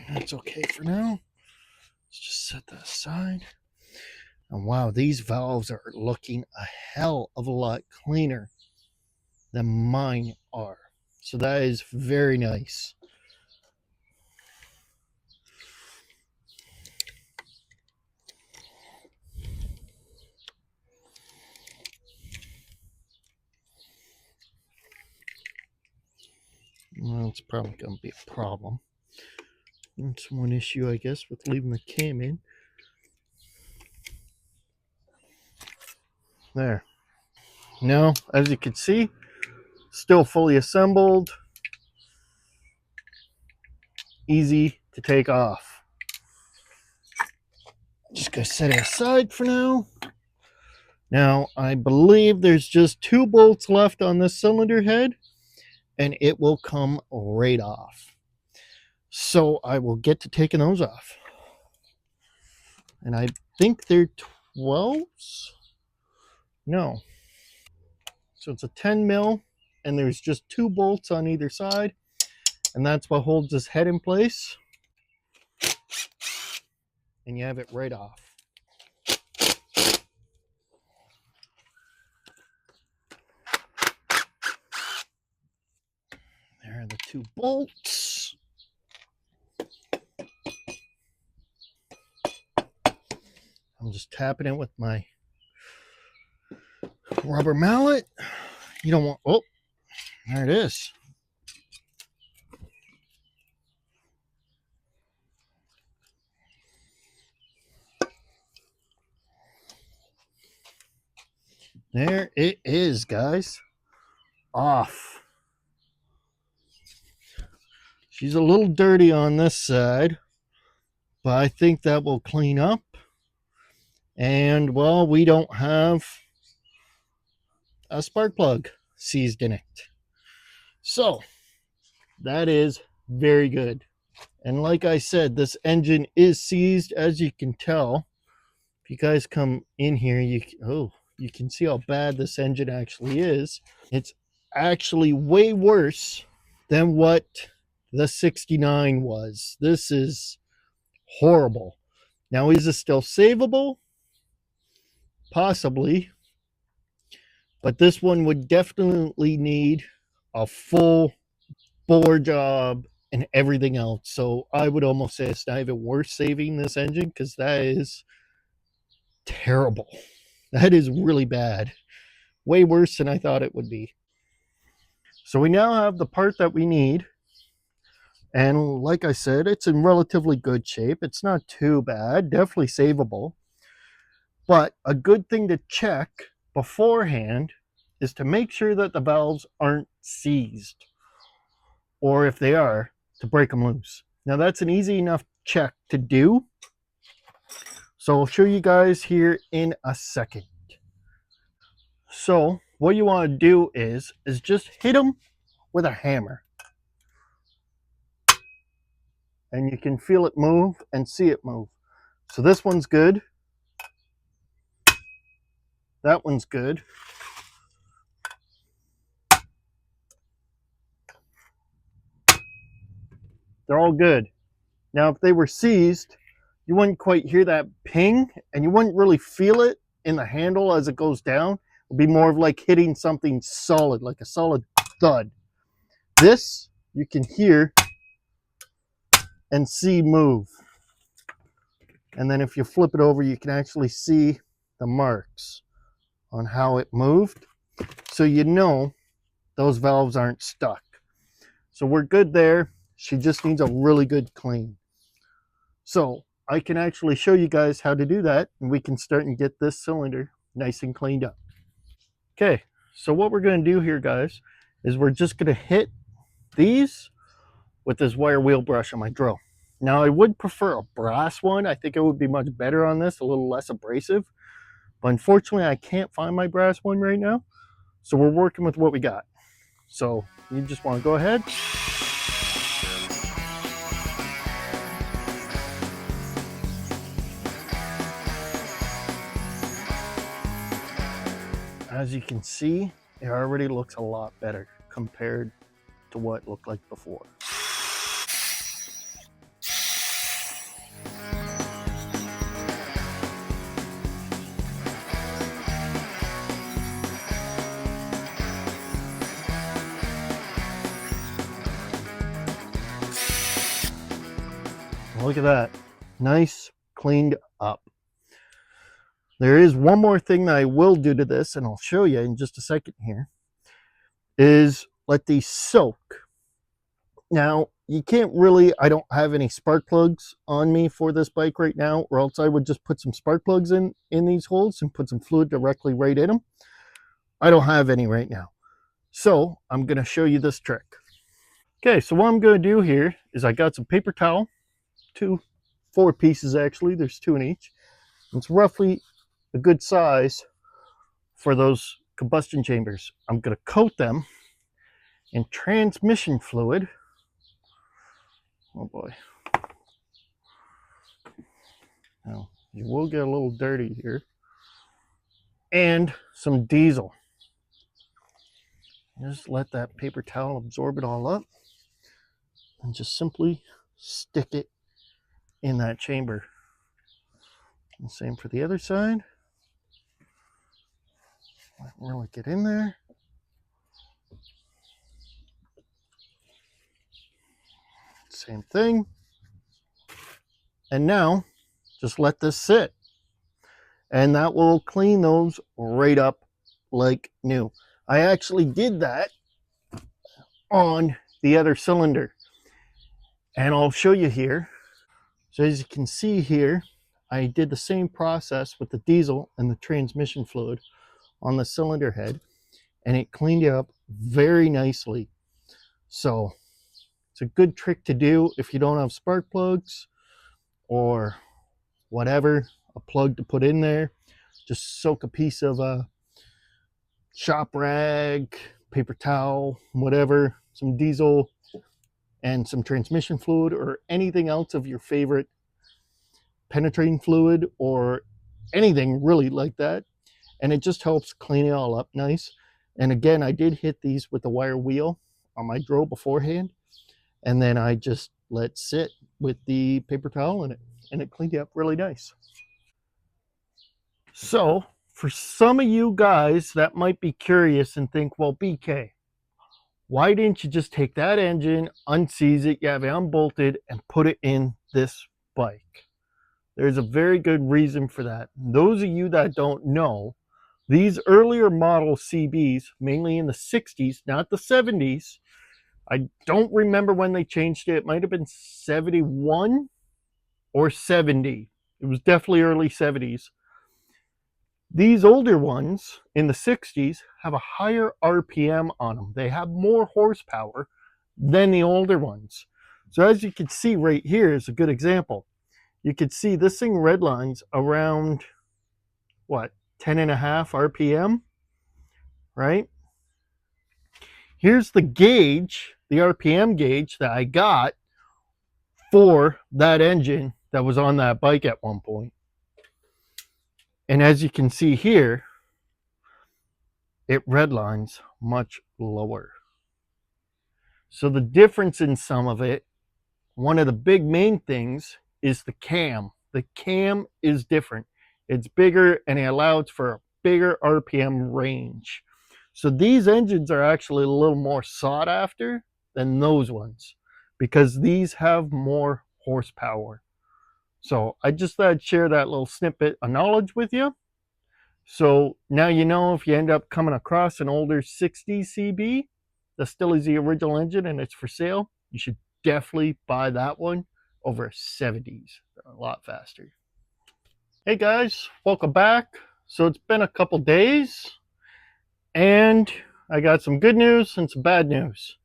A: That's okay for now. Let's just set that aside. And wow, these valves are looking a hell of a lot cleaner than mine are. So that is very nice. Well, it's probably going to be a problem. That's one issue, I guess, with leaving the cam in. There. Now, as you can see, still fully assembled. Easy to take off. Just going to set it aside for now. Now, I believe there's just 2 bolts left on this cylinder head, and it will come right off. So I will get to taking those off. And I think they're 12s? No. So it's a 10 mil, and there's just 2 bolts on either side, and that's what holds this head in place. And you have it right off. There are the 2 bolts. I'm just tapping it with my rubber mallet. You don't want, oh, there it is. There it is, guys. Off. She's a little dirty on this side, but I think that will clean up. And, well, we don't have a spark plug seized in it. So, that is very good. And like I said, this engine is seized, as you can tell. If you guys come in here, you can see how bad this engine actually is. It's actually way worse than what the 69 was. This is horrible. Now, is this still savable? Possibly. But this one would definitely need a full bore job and everything else. So I would almost say it's not even worth saving this engine, because that is terrible. That is really bad. Way worse than I thought it would be. So we now have the part that we need. And like I said, it's in relatively good shape. It's not too bad. Definitely savable. But a good thing to check beforehand is to make sure that the valves aren't seized. Or if they are, to break them loose. Now that's an easy enough check to do. So I'll show you guys here in a second. So what you want to do is just hit them with a hammer. And you can feel it move and see it move. So this one's good. That one's good. They're all good. Now, if they were seized, you wouldn't quite hear that ping, and you wouldn't really feel it in the handle as it goes down. It would be more of like hitting something solid, like a solid thud. This, you can hear and see move. And then if you flip it over, you can actually see the marks on how it moved. So you know those valves aren't stuck. So we're good there. She just needs a really good clean. So I can actually show you guys how to do that, and we can start and get this cylinder nice and cleaned up. Okay, so what we're going to do here, guys, is we're just going to hit these with this wire wheel brush on my drill. Now I would prefer a brass one. I think it would be much better on this, a little less abrasive. But unfortunately I can't find my brass one right now. So we're working with what we got. So you just want to go ahead. As you can see, it already looks a lot better compared to what it looked like before. Look at that. Nice, cleaned up. There is one more thing that I will do to this, and I'll show you in just a second here, is let these soak. Now, you can't really, I don't have any spark plugs on me for this bike right now, or else I would just put some spark plugs in these holes and put some fluid directly right in them. I don't have any right now. So I'm going to show you this trick. Okay, so what I'm going to do here is I got some paper towel, 4 pieces actually, there's 2 in each. It's roughly a good size for those combustion chambers. I'm going to coat them in transmission fluid. Oh boy. Now, you will get a little dirty here. And some diesel. Just let that paper towel absorb it all up and just simply stick it in that chamber. And same for the other side. Really get in there. Same thing. And now just let this sit. And that will clean those right up like new. I actually did that on the other cylinder. And I'll show you here. So as you can see here, I did the same process with the diesel and the transmission fluid on the cylinder head, and it cleaned it up very nicely. So it's a good trick to do if you don't have spark plugs or whatever, a plug to put in there. Just soak a piece of a shop rag, paper towel, whatever, some diesel and some transmission fluid or anything else of your favorite penetrating fluid or anything really like that, and it just helps clean it all up nice. And again, I did hit these with the wire wheel on my drill beforehand, and then I just let sit with the paper towel in it, and it cleaned it up really nice. So for some of you guys that might be curious and think, well, BK, why didn't you just take that engine, unseize it, you have it unbolted, and put it in this bike? There's a very good reason for that. Those of you that don't know, these earlier model CBs, mainly in the 60s, not the 70s, I don't remember when they changed it. It might have been 71 or 70. It was definitely early 70s. These older ones in the 60s have a higher RPM on them. They have more horsepower than the older ones. So as you can see right here is a good example. You could see this thing redlines around, what, 10.5 RPM, right? Here's the gauge, the RPM gauge that I got for that engine that was on that bike at one point. And as you can see here, it redlines much lower. So the difference in some of it, one of the big main things is the cam. The cam is different. It's bigger and it allows for a bigger RPM range. So these engines are actually a little more sought after than those ones because these have more horsepower. So I just thought I'd share that little snippet of knowledge with you. So now you know if you end up coming across an older 60 CB that still is the original engine and it's for sale, you should definitely buy that one over a 70s. They're a lot faster. Hey guys, welcome back. So it's been a couple days and I got some good news and some bad news.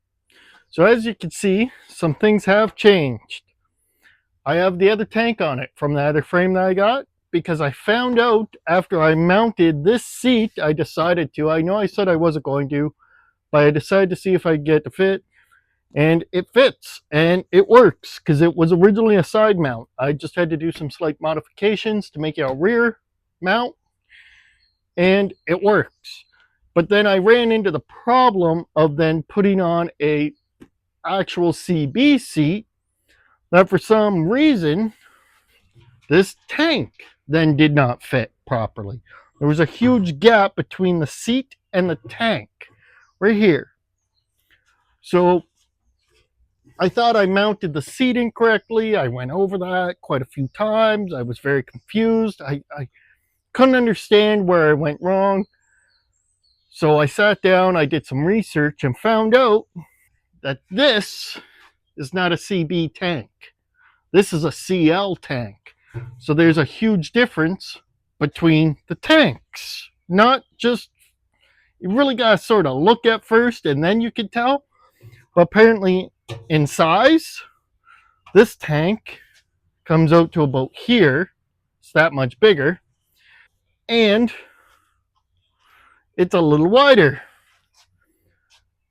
A: So as you can see, some things have changed. I have the other tank on it from the other frame that I got because I found out after I mounted this seat, I know I said I wasn't going to, but I decided to see if I could get it to fit, and it fits and it works because it was originally a side mount. I just had to do some slight modifications to make it a rear mount, and it works. But then I ran into the problem of then putting on a actual CB seat that for some reason this tank then did not fit properly. There was a huge gap between the seat and the tank right here. So I thought I mounted the seat incorrectly. I went over that quite a few times. I was very confused. I couldn't understand where I went wrong. So I sat down, I did some research, and found out that this is not a CB tank. This is a CL tank. So there's a huge difference between the tanks. Not just, you really got to sort of look at first and then you can tell. But apparently in size, this tank comes out to about here. It's that much bigger. And it's a little wider.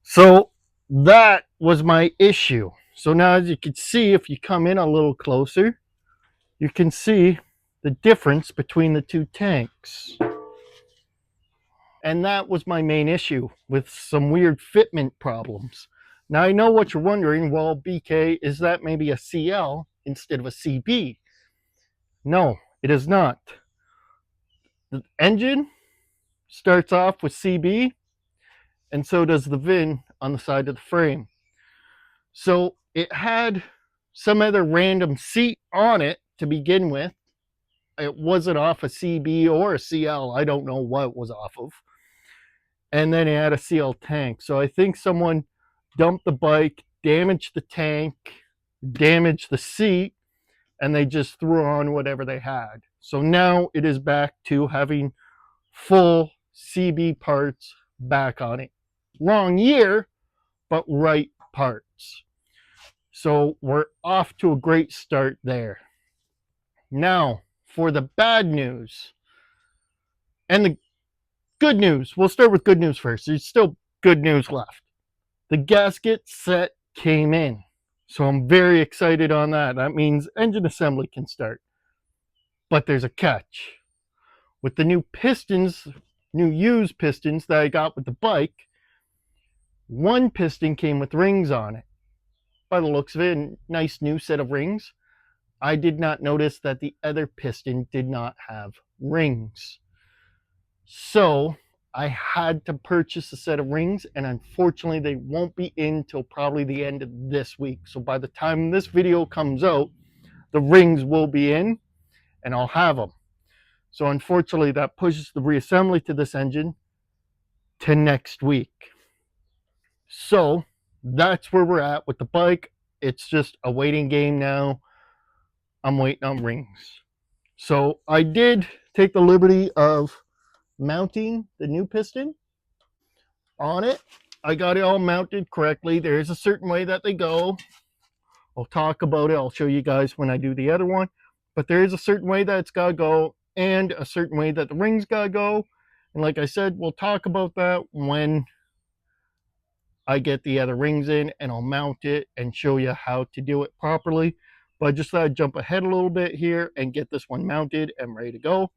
A: So that was my issue. So now as you can see, if you come in a little closer, you can see the difference between the two tanks. And that was my main issue with some weird fitment problems. Now I know what you're wondering, well, BK, is that maybe a CL instead of a CB? No, it is not. The engine starts off with CB, and so does the VIN on the side of the frame. So it had some other random seat on it to begin with. It wasn't off a CB or a CL. I don't know what it was off of. And then it had a CL tank. So I think someone dumped the bike, damaged the tank, damaged the seat, and they just threw on whatever they had. So now it is back to having full CB parts back on it. Wrong year, but right parts. So we're off to a great start there. Now, for the bad news and the good news. We'll start with good news first. There's still good news left. The gasket set came in. So I'm very excited on that. That means engine assembly can start. But there's a catch. With the new pistons, new used pistons that I got with the bike, one piston came with rings on it. By the looks of it, a nice new set of rings. I did not notice that the other piston did not have rings. So I had to purchase a set of rings, and unfortunately they won't be in till probably the end of this week. So by the time this video comes out, the rings will be in and I'll have them. So unfortunately that pushes the reassembly to this engine to next week. So that's where we're at with the bike. It's just a waiting game now. I'm waiting on rings. So I did take the liberty of mounting the new piston on it. I got it all mounted correctly. There is a certain way that they go. I'll talk about it. I'll show you guys when I do the other one. But there is a certain way that it's got to go and a certain way that the rings got to go. And like I said, we'll talk about that when I get the other rings in, and I'll mount it and show you how to do it properly. But I just thought I'd jump ahead a little bit here and get this one mounted and ready to go.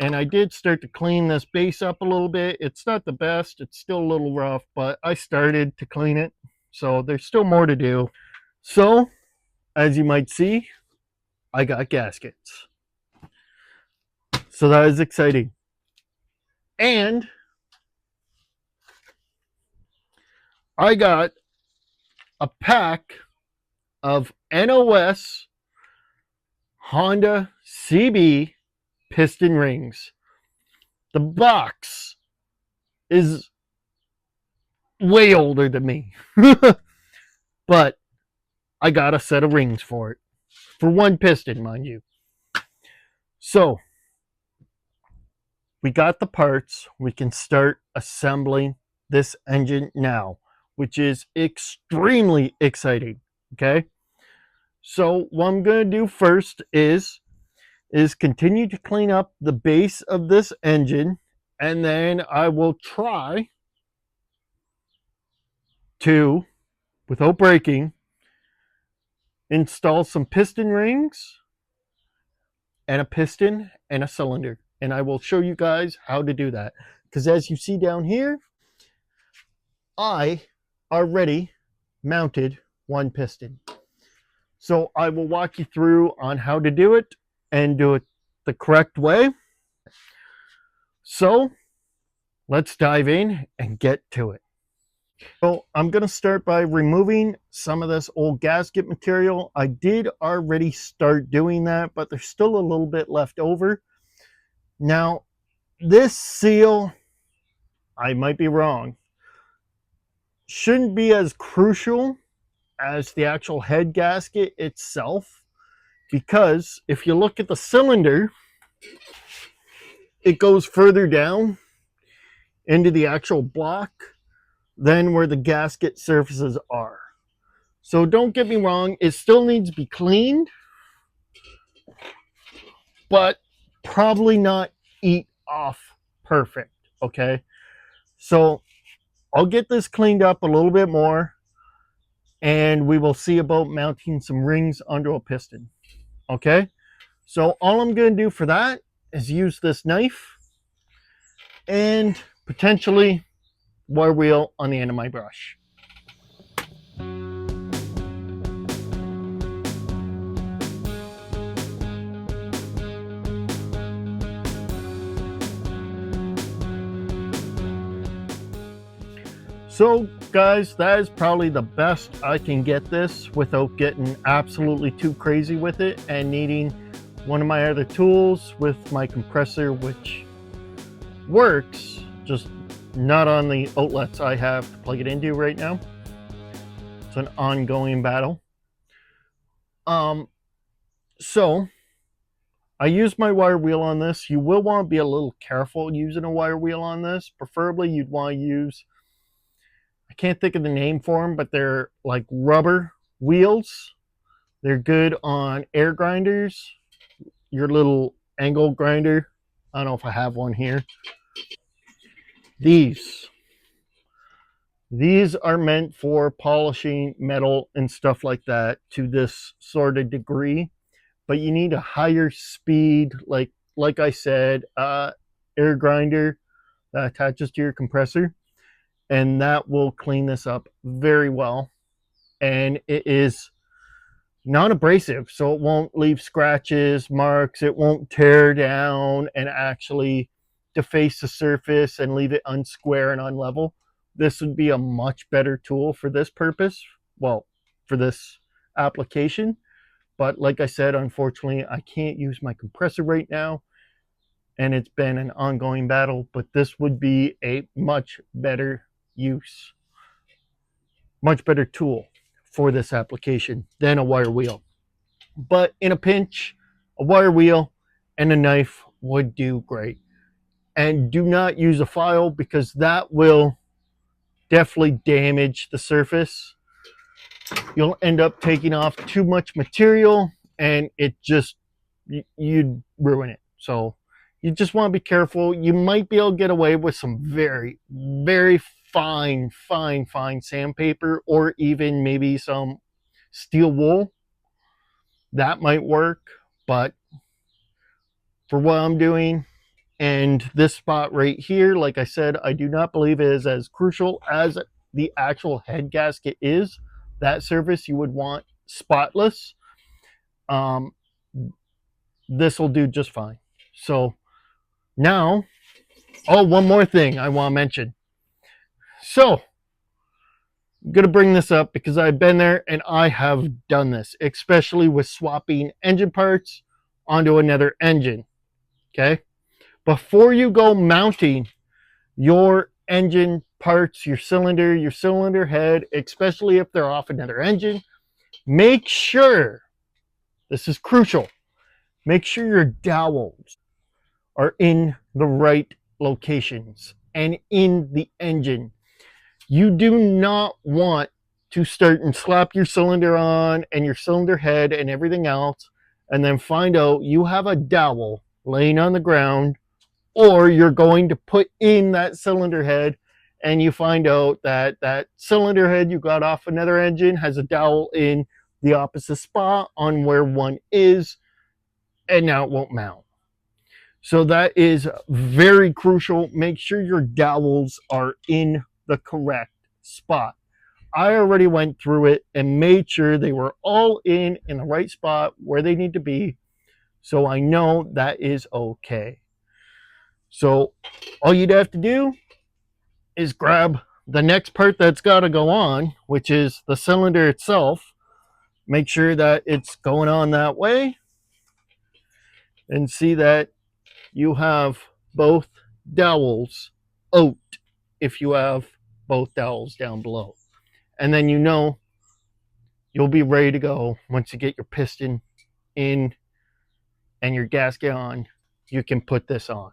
A: And I did start to clean this base up a little bit. It's not the best. It's still a little rough, but I started to clean it. So there's still more to do. So, as you might see, I got gaskets. So that is exciting. And I got a pack of NOS Honda CB piston rings. The box is way older than me. But I got a set of rings for it. For one piston, mind you. So, we got the parts. We can start assembling this engine now, which is extremely exciting. Okay, so what I'm going to do first is continue to clean up the base of this engine, and then I will try to, without breaking, install some piston rings and a piston and a cylinder, and I will show you guys how to do that, because as you see down here, I already mounted one piston. So I will walk you through on how to do it and do it the correct way. So let's dive in and get to it. So I'm going to start by removing some of this old gasket material. I did already start doing that, but there's still a little bit left over. Now, this seal, I might be wrong, shouldn't be as crucial as the actual head gasket itself, because if you look at the cylinder, it goes further down into the actual block than where the gasket surfaces are. So don't get me wrong, it still needs to be cleaned, but probably not eat off perfect, okay? So I'll get this cleaned up a little bit more, and we will see about mounting some rings onto a piston, okay? So all I'm going to do for that is use this knife and potentially wire wheel on the end of my brush. So guys, that is probably the best I can get this without getting absolutely too crazy with it and needing one of my other tools with my compressor, which works, just not on the outlets I have to plug it into right now. It's an ongoing battle. So I use my wire wheel on this. You will want to be a little careful using a wire wheel on this. Preferably you'd want to use, I can't think of the name for them, but they're like rubber wheels. They're good on air grinders, your little angle grinder. I don't know if I have one here. These are meant for polishing metal and stuff like that to this sort of degree, but you need a higher speed, like I said, air grinder that attaches to your compressor, and that will clean this up very well. And it is non-abrasive, so it won't leave scratches, marks, it won't tear down and actually deface the surface and leave it unsquare and unlevel. This would be a much better tool for this purpose, well, for this application. But like I said, unfortunately, I can't use my compressor right now, and it's been an ongoing battle, but this would be a much better use, much better tool for this application than a wire wheel. But in a pinch, a wire wheel and a knife would do great. And do not use a file, because that will definitely damage the surface. You'll end up taking off too much material, and it just, you'd ruin it. So you just want to be careful. You might be able to get away with some very, very fine sandpaper, or even maybe some steel wool. That might work, but for what I'm doing, and this spot right here, like I said, I do not believe it is as crucial as the actual head gasket is. That surface you would want spotless. This will do just fine. So now, oh, one more thing I want to mention. So I'm going to bring this up because I've been there and I have done this, especially with swapping engine parts onto another engine. Okay. Before you go mounting your engine parts, your cylinder head, especially if they're off another engine, make sure, this is crucial, make sure your dowels are in the right locations and in the engine. You do not want to start and slap your cylinder on and your cylinder head and everything else, and then find out you have a dowel laying on the ground, or you're going to put in that cylinder head and you find out that that cylinder head you got off another engine has a dowel in the opposite spot on where one is, and now it won't mount. So that is very crucial. Make sure your dowels are in the correct spot. I already went through it and made sure they were all in the right spot where they need to be. So I know that is okay. So all you'd have to do is grab the next part that's got to go on, which is the cylinder itself. Make sure that it's going on that way and see that you have both dowels out if you have both dowels down below. And then you know you'll be ready to go once you get your piston in and your gasket on. You can put this on.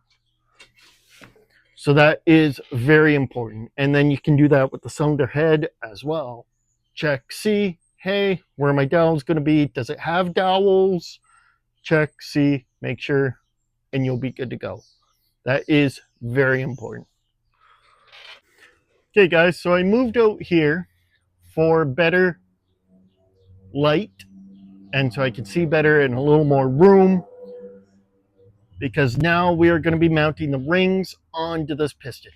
A: So that is very important. And then you can do that with the cylinder head as well. Check, see, hey, where are my dowels going to be? Does it have dowels? Check, see, make sure, and you'll be good to go. That is very important. Okay, guys, so I moved out here for better light and so I can see better and a little more room, because now we are going to be mounting the rings onto this piston.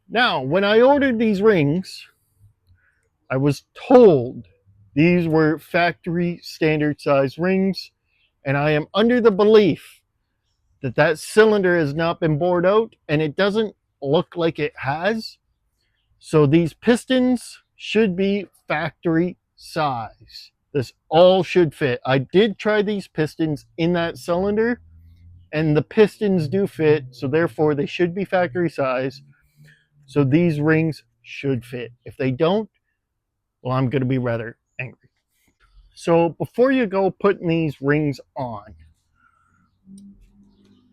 A: Now, when I ordered these rings, I was told these were factory standard size rings, and I am under the belief that that cylinder has not been bored out, and it doesn't look like it has. So these pistons should be factory size. This all should fit. I did try these pistons in that cylinder, and the pistons do fit, so therefore they should be factory size. So these rings should fit. If they don't, well, I'm going to be rather angry. So before you go putting these rings on,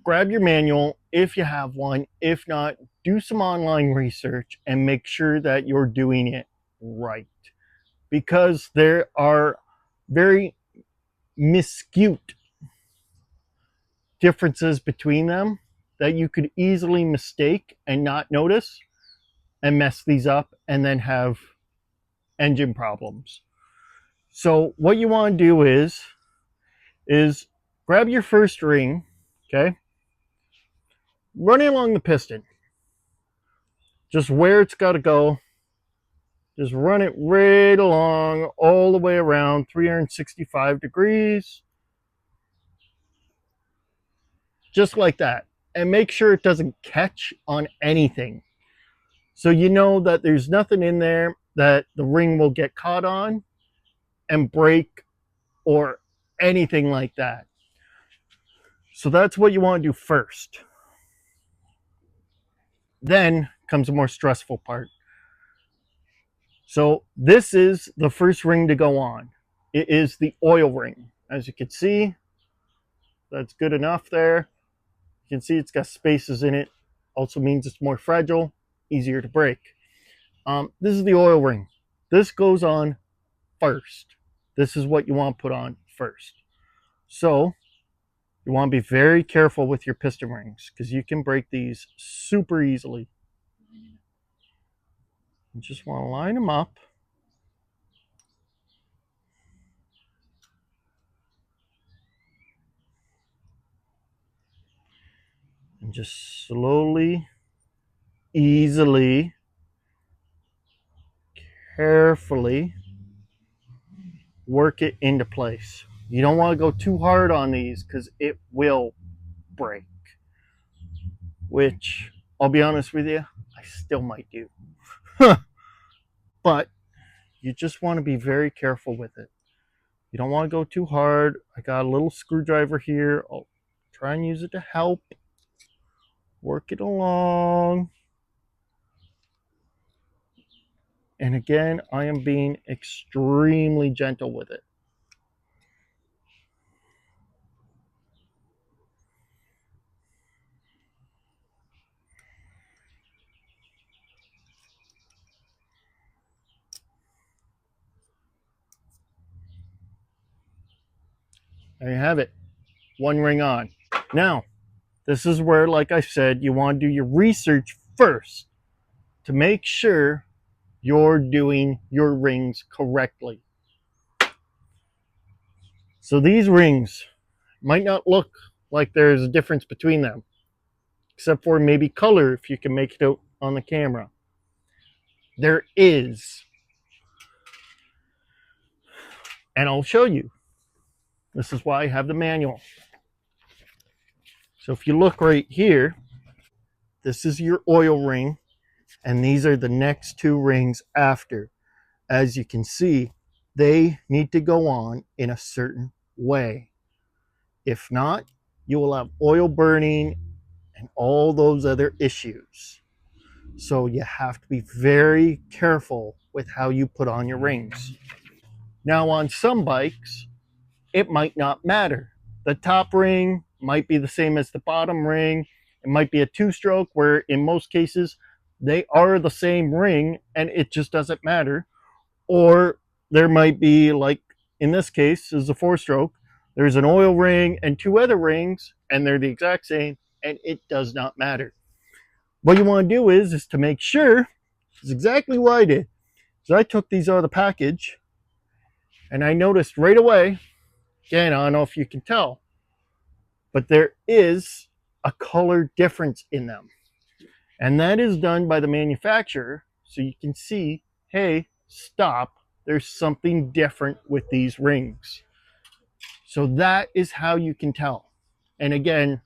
A: grab your manual if you have one. If not, do some online research and make sure that you're doing it right, because there are very minute differences between them that you could easily mistake and not notice and mess these up and then have engine problems. So what you want to do is grab your first ring, okay? Run it along the piston. Just where it's got to go. Just run it right along all the way around 365 degrees. Just like that. And make sure it doesn't catch on anything. So you know that there's nothing in there that the ring will get caught on and break or anything like that. So that's what you want to do first. Then comes the more stressful part. So this is the first ring to go on. It is the oil ring. As you can see, that's good enough there. You can see it's got spaces in it. Also means it's more fragile, easier to break. This is the oil ring. This goes on first. This is what you want to put on first. So you want to be very careful with your piston rings, because you can break these super easily. You just want to line them up. And just slowly, easily, carefully work it into place. You don't want to go too hard on these because it will break. Which, I'll be honest with you, I still might do. But you just want to be very careful with it. You don't want to go too hard. I got a little screwdriver here. I'll try and use it to help work it along. And again, I am being extremely gentle with it. There you have it. One ring on. Now, this is where, like I said, you want to do your research first to make sure you're doing your rings correctly. So these rings might not look like there's a difference between them, except for maybe color if you can make it out on the camera. There is. And I'll show you. This is why I have the manual. So if you look right here, this is your oil ring, and these are the next two rings after. As you can see, they need to go on in a certain way. If not, you will have oil burning and all those other issues. So you have to be very careful with how you put on your rings. Now on some bikes, it might not matter. The top ring might be the same as the bottom ring. It might be a two-stroke where in most cases they are the same ring and it just doesn't matter. Or there might be, like in this case is a four-stroke, there's an oil ring and two other rings and they're the exact same and it does not matter. What you want to do is to make sure, is exactly what I did. So I took these out of the package and I noticed right away, again, I don't know if you can tell, but there is a color difference in them. And that is done by the manufacturer. So you can see, hey, stop, there's something different with these rings. So that is how you can tell. And again,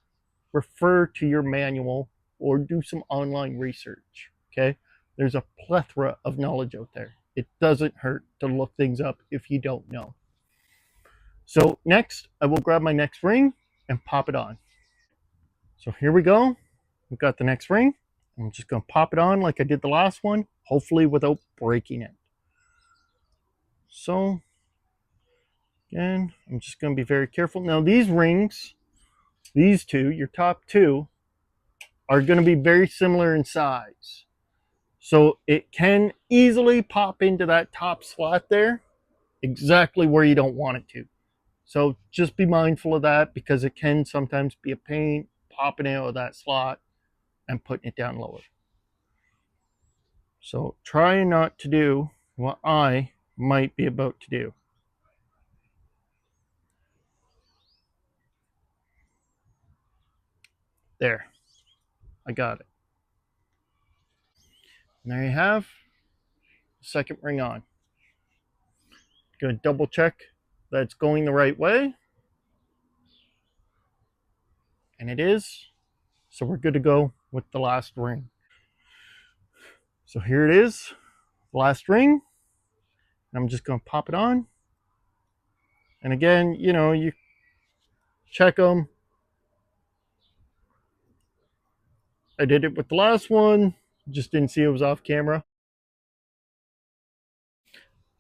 A: refer to your manual or do some online research. Okay. There's a plethora of knowledge out there. It doesn't hurt to look things up if you don't know. So next, I will grab my next ring and pop it on. So here we go. We've got the next ring. I'm just going to pop it on like I did the last one, hopefully without breaking it. So again, I'm just going to be very careful. Now these rings, these two, your top two, are going to be very similar in size. So it can easily pop into that top slot there, exactly where you don't want it to. So just be mindful of that because it can sometimes be a pain popping out of that slot and putting it down lower. So try not to do what I might be about to do. There, I got it. And there you have the second ring on. Going to double check that it's going the right way. And it is. So we're good to go with the last ring. So here it is, the last ring. And I'm just going to pop it on. And again, you know, you check them. I did it with the last one. Just didn't see it was off camera.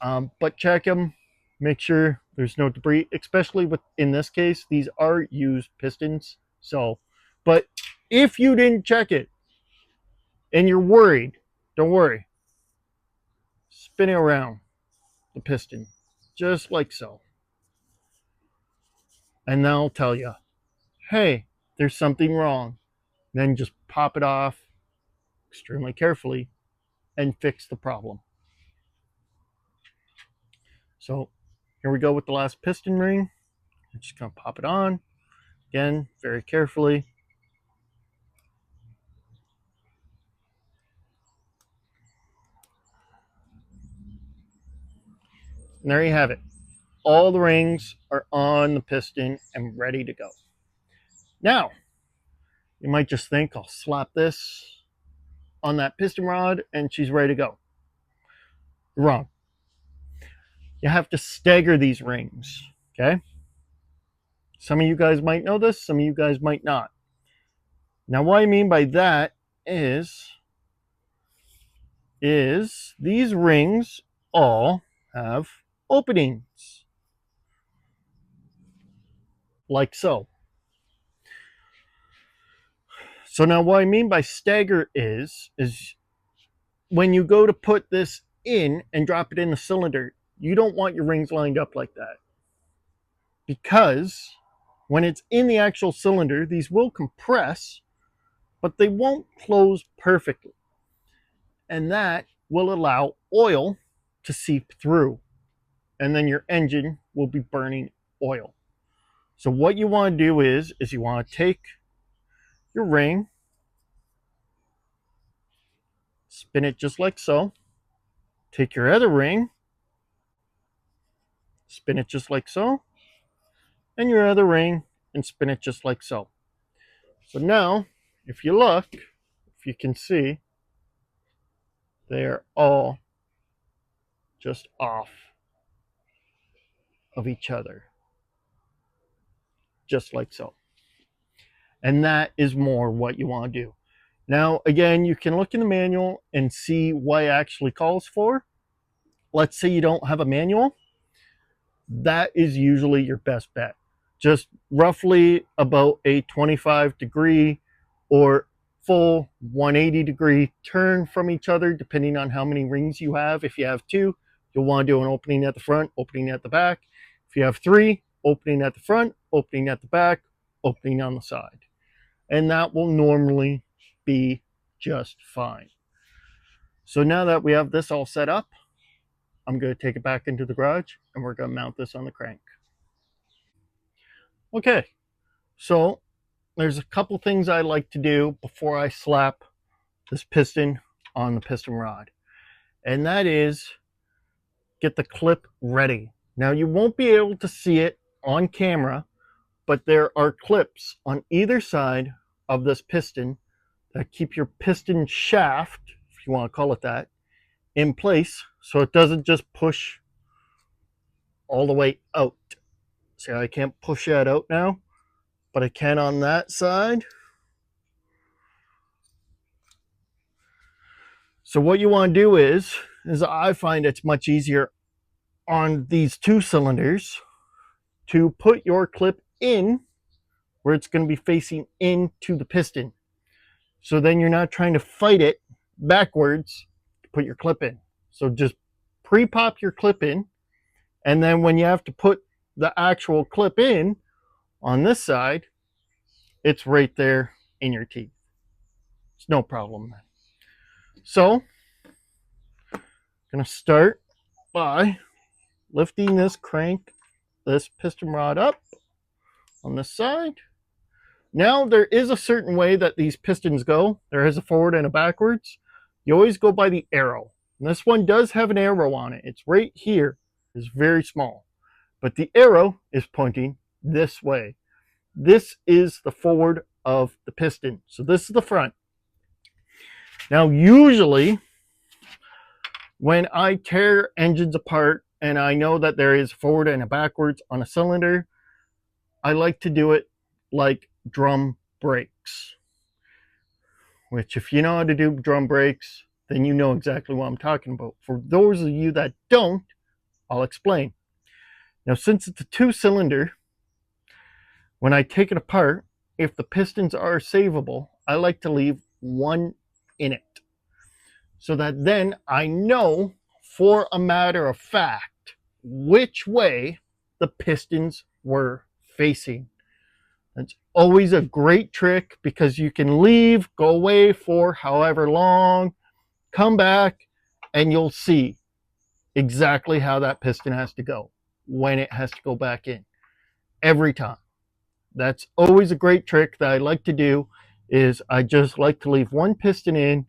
A: But check them. Make sure there's no debris, especially with, in this case, these are used pistons. So, but if you didn't check it and you're worried, don't worry. Spin it around the piston, just like so. And they'll tell you, hey, there's something wrong. Then just pop it off extremely carefully and fix the problem. So here we go with the last piston ring. I'm just going to pop it on. Again, very carefully. And there you have it. All the rings are on the piston and ready to go. Now, you might just think I'll slap this on that piston rod and she's ready to go. Wrong. You have to stagger these rings, okay? Some of you guys might know this, some of you guys might not. Now, what I mean by that is these rings all have openings, like so. So now what I mean by stagger is when you go to put this in and drop it in the cylinder, you don't want your rings lined up like that. because when it's in the actual cylinder, these will compress, but they won't close perfectly. And that will allow oil to seep through. And then your engine will be burning oil. So what you want to do is you want to take your ring, spin it just like so. Take your other ring, spin it just like so. And your other ring and spin it just like so. So now, if you look, if you can see, they're all just off of each other, just like so. And that is more what you want to do. Now, again, you can look in the manual and see what it actually calls for. Let's say you don't have a manual. That is usually your best bet. Just roughly about a 25-degree or full 180-degree turn from each other, depending on how many rings you have. If you have two, you'll want to do an opening at the front, opening at the back. If you have three, opening at the front, opening at the back, opening on the side. And that will normally be just fine. So now that we have this all set up, I'm going to take it back into the garage and we're going to mount this on the crank. Okay, so there's a couple things I like to do before I slap this piston on the piston rod. And that is get the clip ready. Now you won't be able to see it on camera, but there are clips on either side of this piston that keep your piston shaft, if you want to call it that, in place so it doesn't just push all the way out. See, I can't push that out now, but I can on that side. So what you want to do is I find it's much easier on these two cylinders to put your clip in where it's going to be facing into the piston. So then you're not trying to fight it backwards to put your clip in. So just pre-pop your clip in, and then when you have to put the actual clip in on this side, it's right there in your teeth. It's no problem. So I'm going to start by lifting this crank, this piston rod up on this side. Now there is a certain way that these pistons go. There is a forward and a backwards. You always go by the arrow. And this one does have an arrow on it. It's right here. It's very small. But the arrow is pointing this way. This is the forward of the piston. So this is the front. Now usually when I tear engines apart and I know that there is a forward and a backwards on a cylinder, I like to do it like drum brakes. Which, if you know how to do drum brakes, then you know exactly what I'm talking about. For those of you that don't, I'll explain. Now, since it's a two-cylinder, when I take it apart, if the pistons are savable, I like to leave one in it. So that then I know for a matter of fact which way the pistons were facing. It's always a great trick because you can leave, go away for however long, come back, and you'll see exactly how that piston has to go when it has to go back in every time. That's always a great trick that I like to do. Is I just like to leave one piston in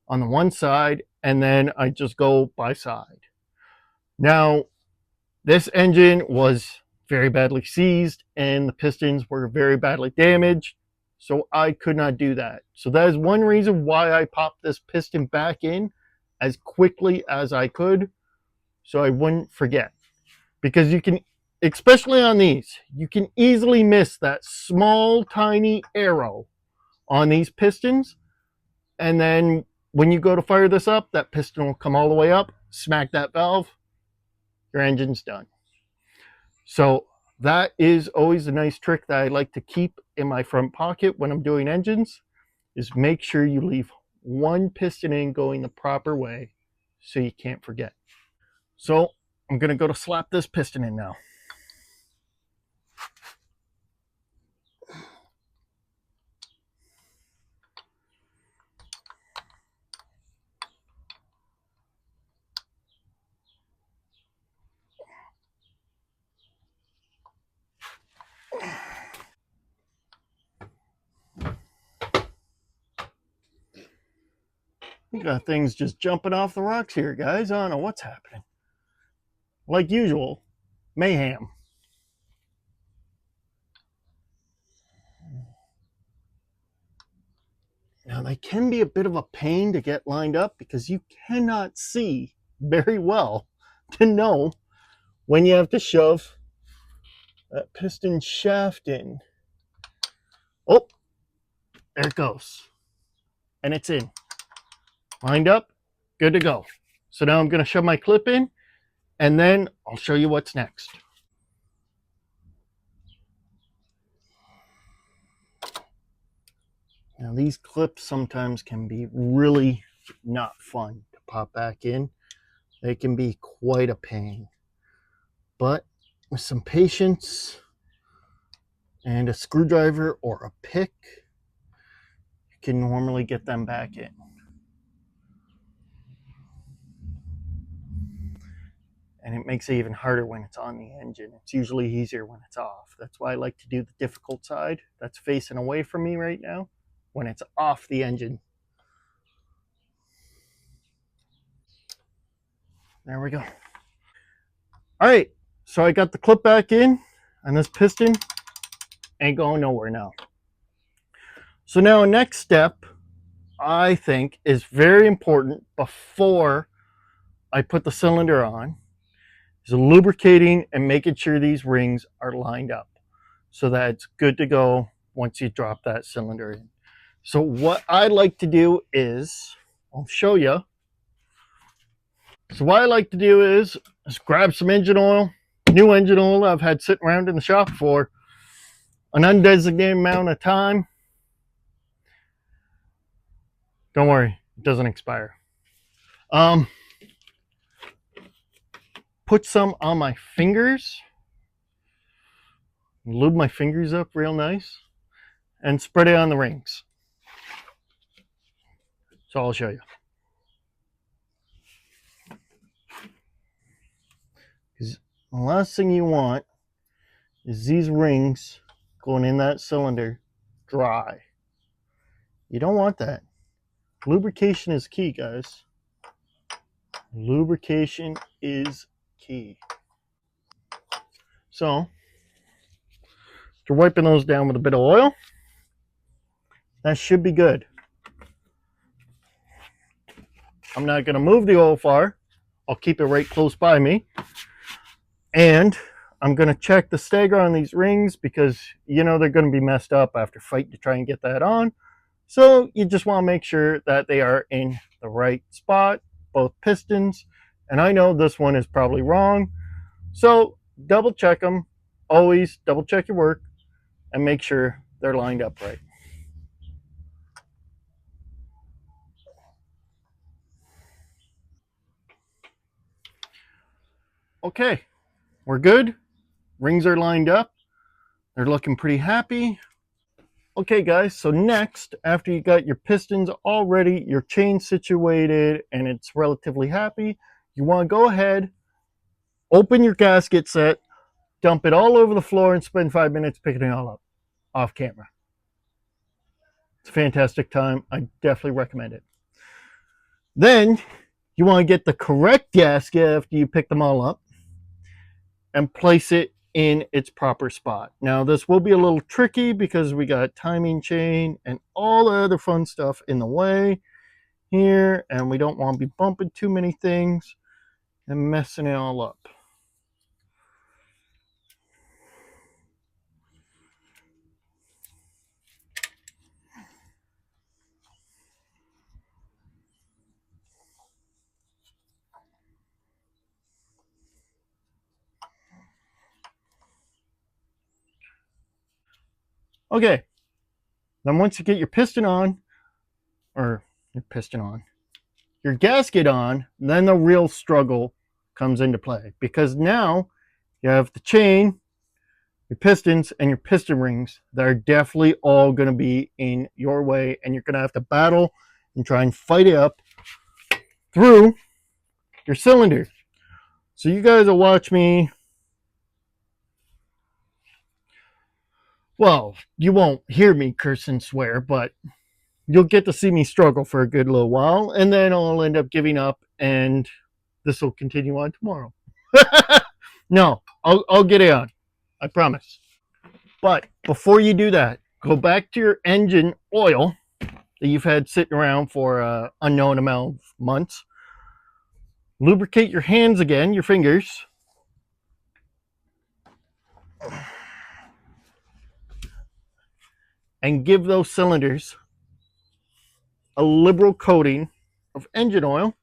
A: on the one side and then I just go by side. Now, this engine was very badly seized and the pistons were very badly damaged, so I could not do that. So that is one reason why I popped this piston back in as quickly as I could so I wouldn't forget. Because you can, especially on these, you can easily miss that small tiny arrow on these pistons, and then when you go to fire this up, that piston will come all the way up, smack that valve, your engine's done. So that is always a nice trick that I like to keep in my front pocket when I'm doing engines, is make sure you leave one piston in going the proper way so you can't forget. So I'm going to go to slap this piston in now. We got things just jumping off the rocks here, guys. I don't know what's happening. Like usual, mayhem. Now, they can be a bit of a pain to get lined up because you cannot see very well to know when you have to shove that piston shaft in. Oh, there it goes. And it's in. Lined up, good to go. So now I'm going to shove my clip in, and then I'll show you what's next. Now, these clips sometimes can be really not fun to pop back in. They can be quite a pain. But with some patience and a screwdriver or a pick, you can normally get them back in. And it makes it even harder when it's on the engine. It's usually easier when it's off. That's why I like to do the difficult side that's facing away from me right now when it's off the engine. There we go. All right, so I got the clip back in, and this piston ain't going nowhere now. So now next step, I think, is very important before I put the cylinder on, is lubricating and making sure these rings are lined up so that it's good to go once you drop that cylinder in. So what I like to do is, I'll show you. So what I like to do is just grab some engine oil, new engine oil I've had sitting around in the shop for an undesignated amount of time. Don't worry, it doesn't expire. Put some on my fingers, lube my fingers up real nice, and spread it on the rings. So I'll show you. Because the last thing you want is these rings going in that cylinder dry. You don't want that. Lubrication is key, guys. Lubrication is key. So, after wiping those down with a bit of oil, that should be good. I'm not going to move the oil far. I'll keep it right close by me. And I'm going to check the stagger on these rings because, you know, they're going to be messed up after fighting to try and get that on. So you just want to make sure that they are in the right spot, both pistons. And I know this one is probably wrong. So double check them. Always double check your work and make sure they're lined up right. Okay, we're good. Rings are lined up. They're looking pretty happy. Okay, guys, so next, after you got your pistons all ready, your chain situated, and it's relatively happy, you want to go ahead, open your gasket set, dump it all over the floor, and spend 5 minutes picking it all up off camera. It's a fantastic time. I definitely recommend it. Then you want to get the correct gasket after you pick them all up and place it in its proper spot. Now, this will be a little tricky because we got timing chain and all the other fun stuff in the way here, and we don't want to be bumping too many things and messing it all up. Okay, then once you get your piston on, or your gasket on, then the real struggle comes into play because now you have the chain, your pistons, and your piston rings that are definitely all going to be in your way, and you're going to have to battle and try and fight it up through your cylinder. So you guys will watch me. Well, you won't hear me curse and swear, but you'll get to see me struggle for a good little while, and then I'll end up giving up, and this will continue on tomorrow. No, I'll get it on. I promise. But before you do that, go back to your engine oil that you've had sitting around for an unknown amount of months. Lubricate your hands again, your fingers. And give those cylinders a liberal coating of engine oil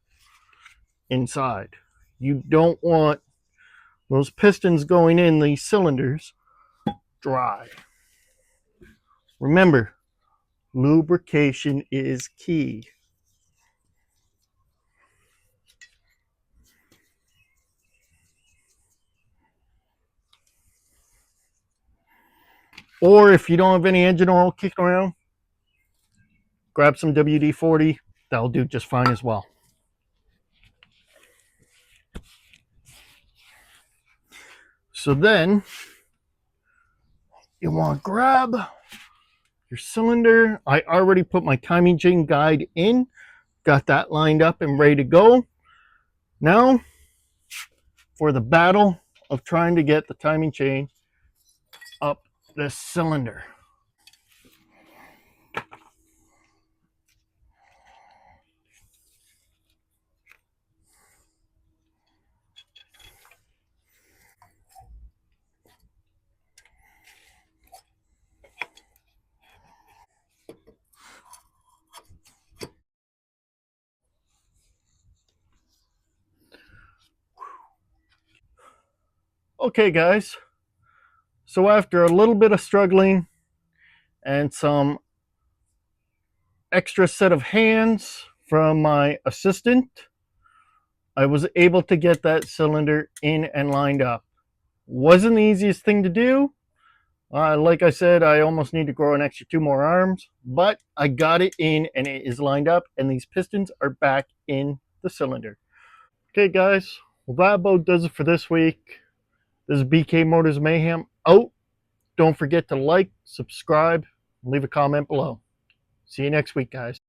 A: inside. You don't want those pistons going in these cylinders dry. Remember, lubrication is key. Or if you don't have any engine oil kicking around, grab some WD-40. That'll do just fine as well. So then you want to grab your cylinder. I already put my timing chain guide in, got that lined up and ready to go. Now for the battle of trying to get the timing chain up this cylinder. Okay guys, so after a little bit of struggling and some extra set of hands from my assistant, I was able to get that cylinder in and lined up. Wasn't the easiest thing to do. Like I said, I almost need to grow an extra 2 more arms, but I got it in and it is lined up and these pistons are back in the cylinder. Okay guys, well that about does it for this week. This is BK Motors Mayhem out. Don't forget to like, subscribe, leave a comment below. See you next week, guys.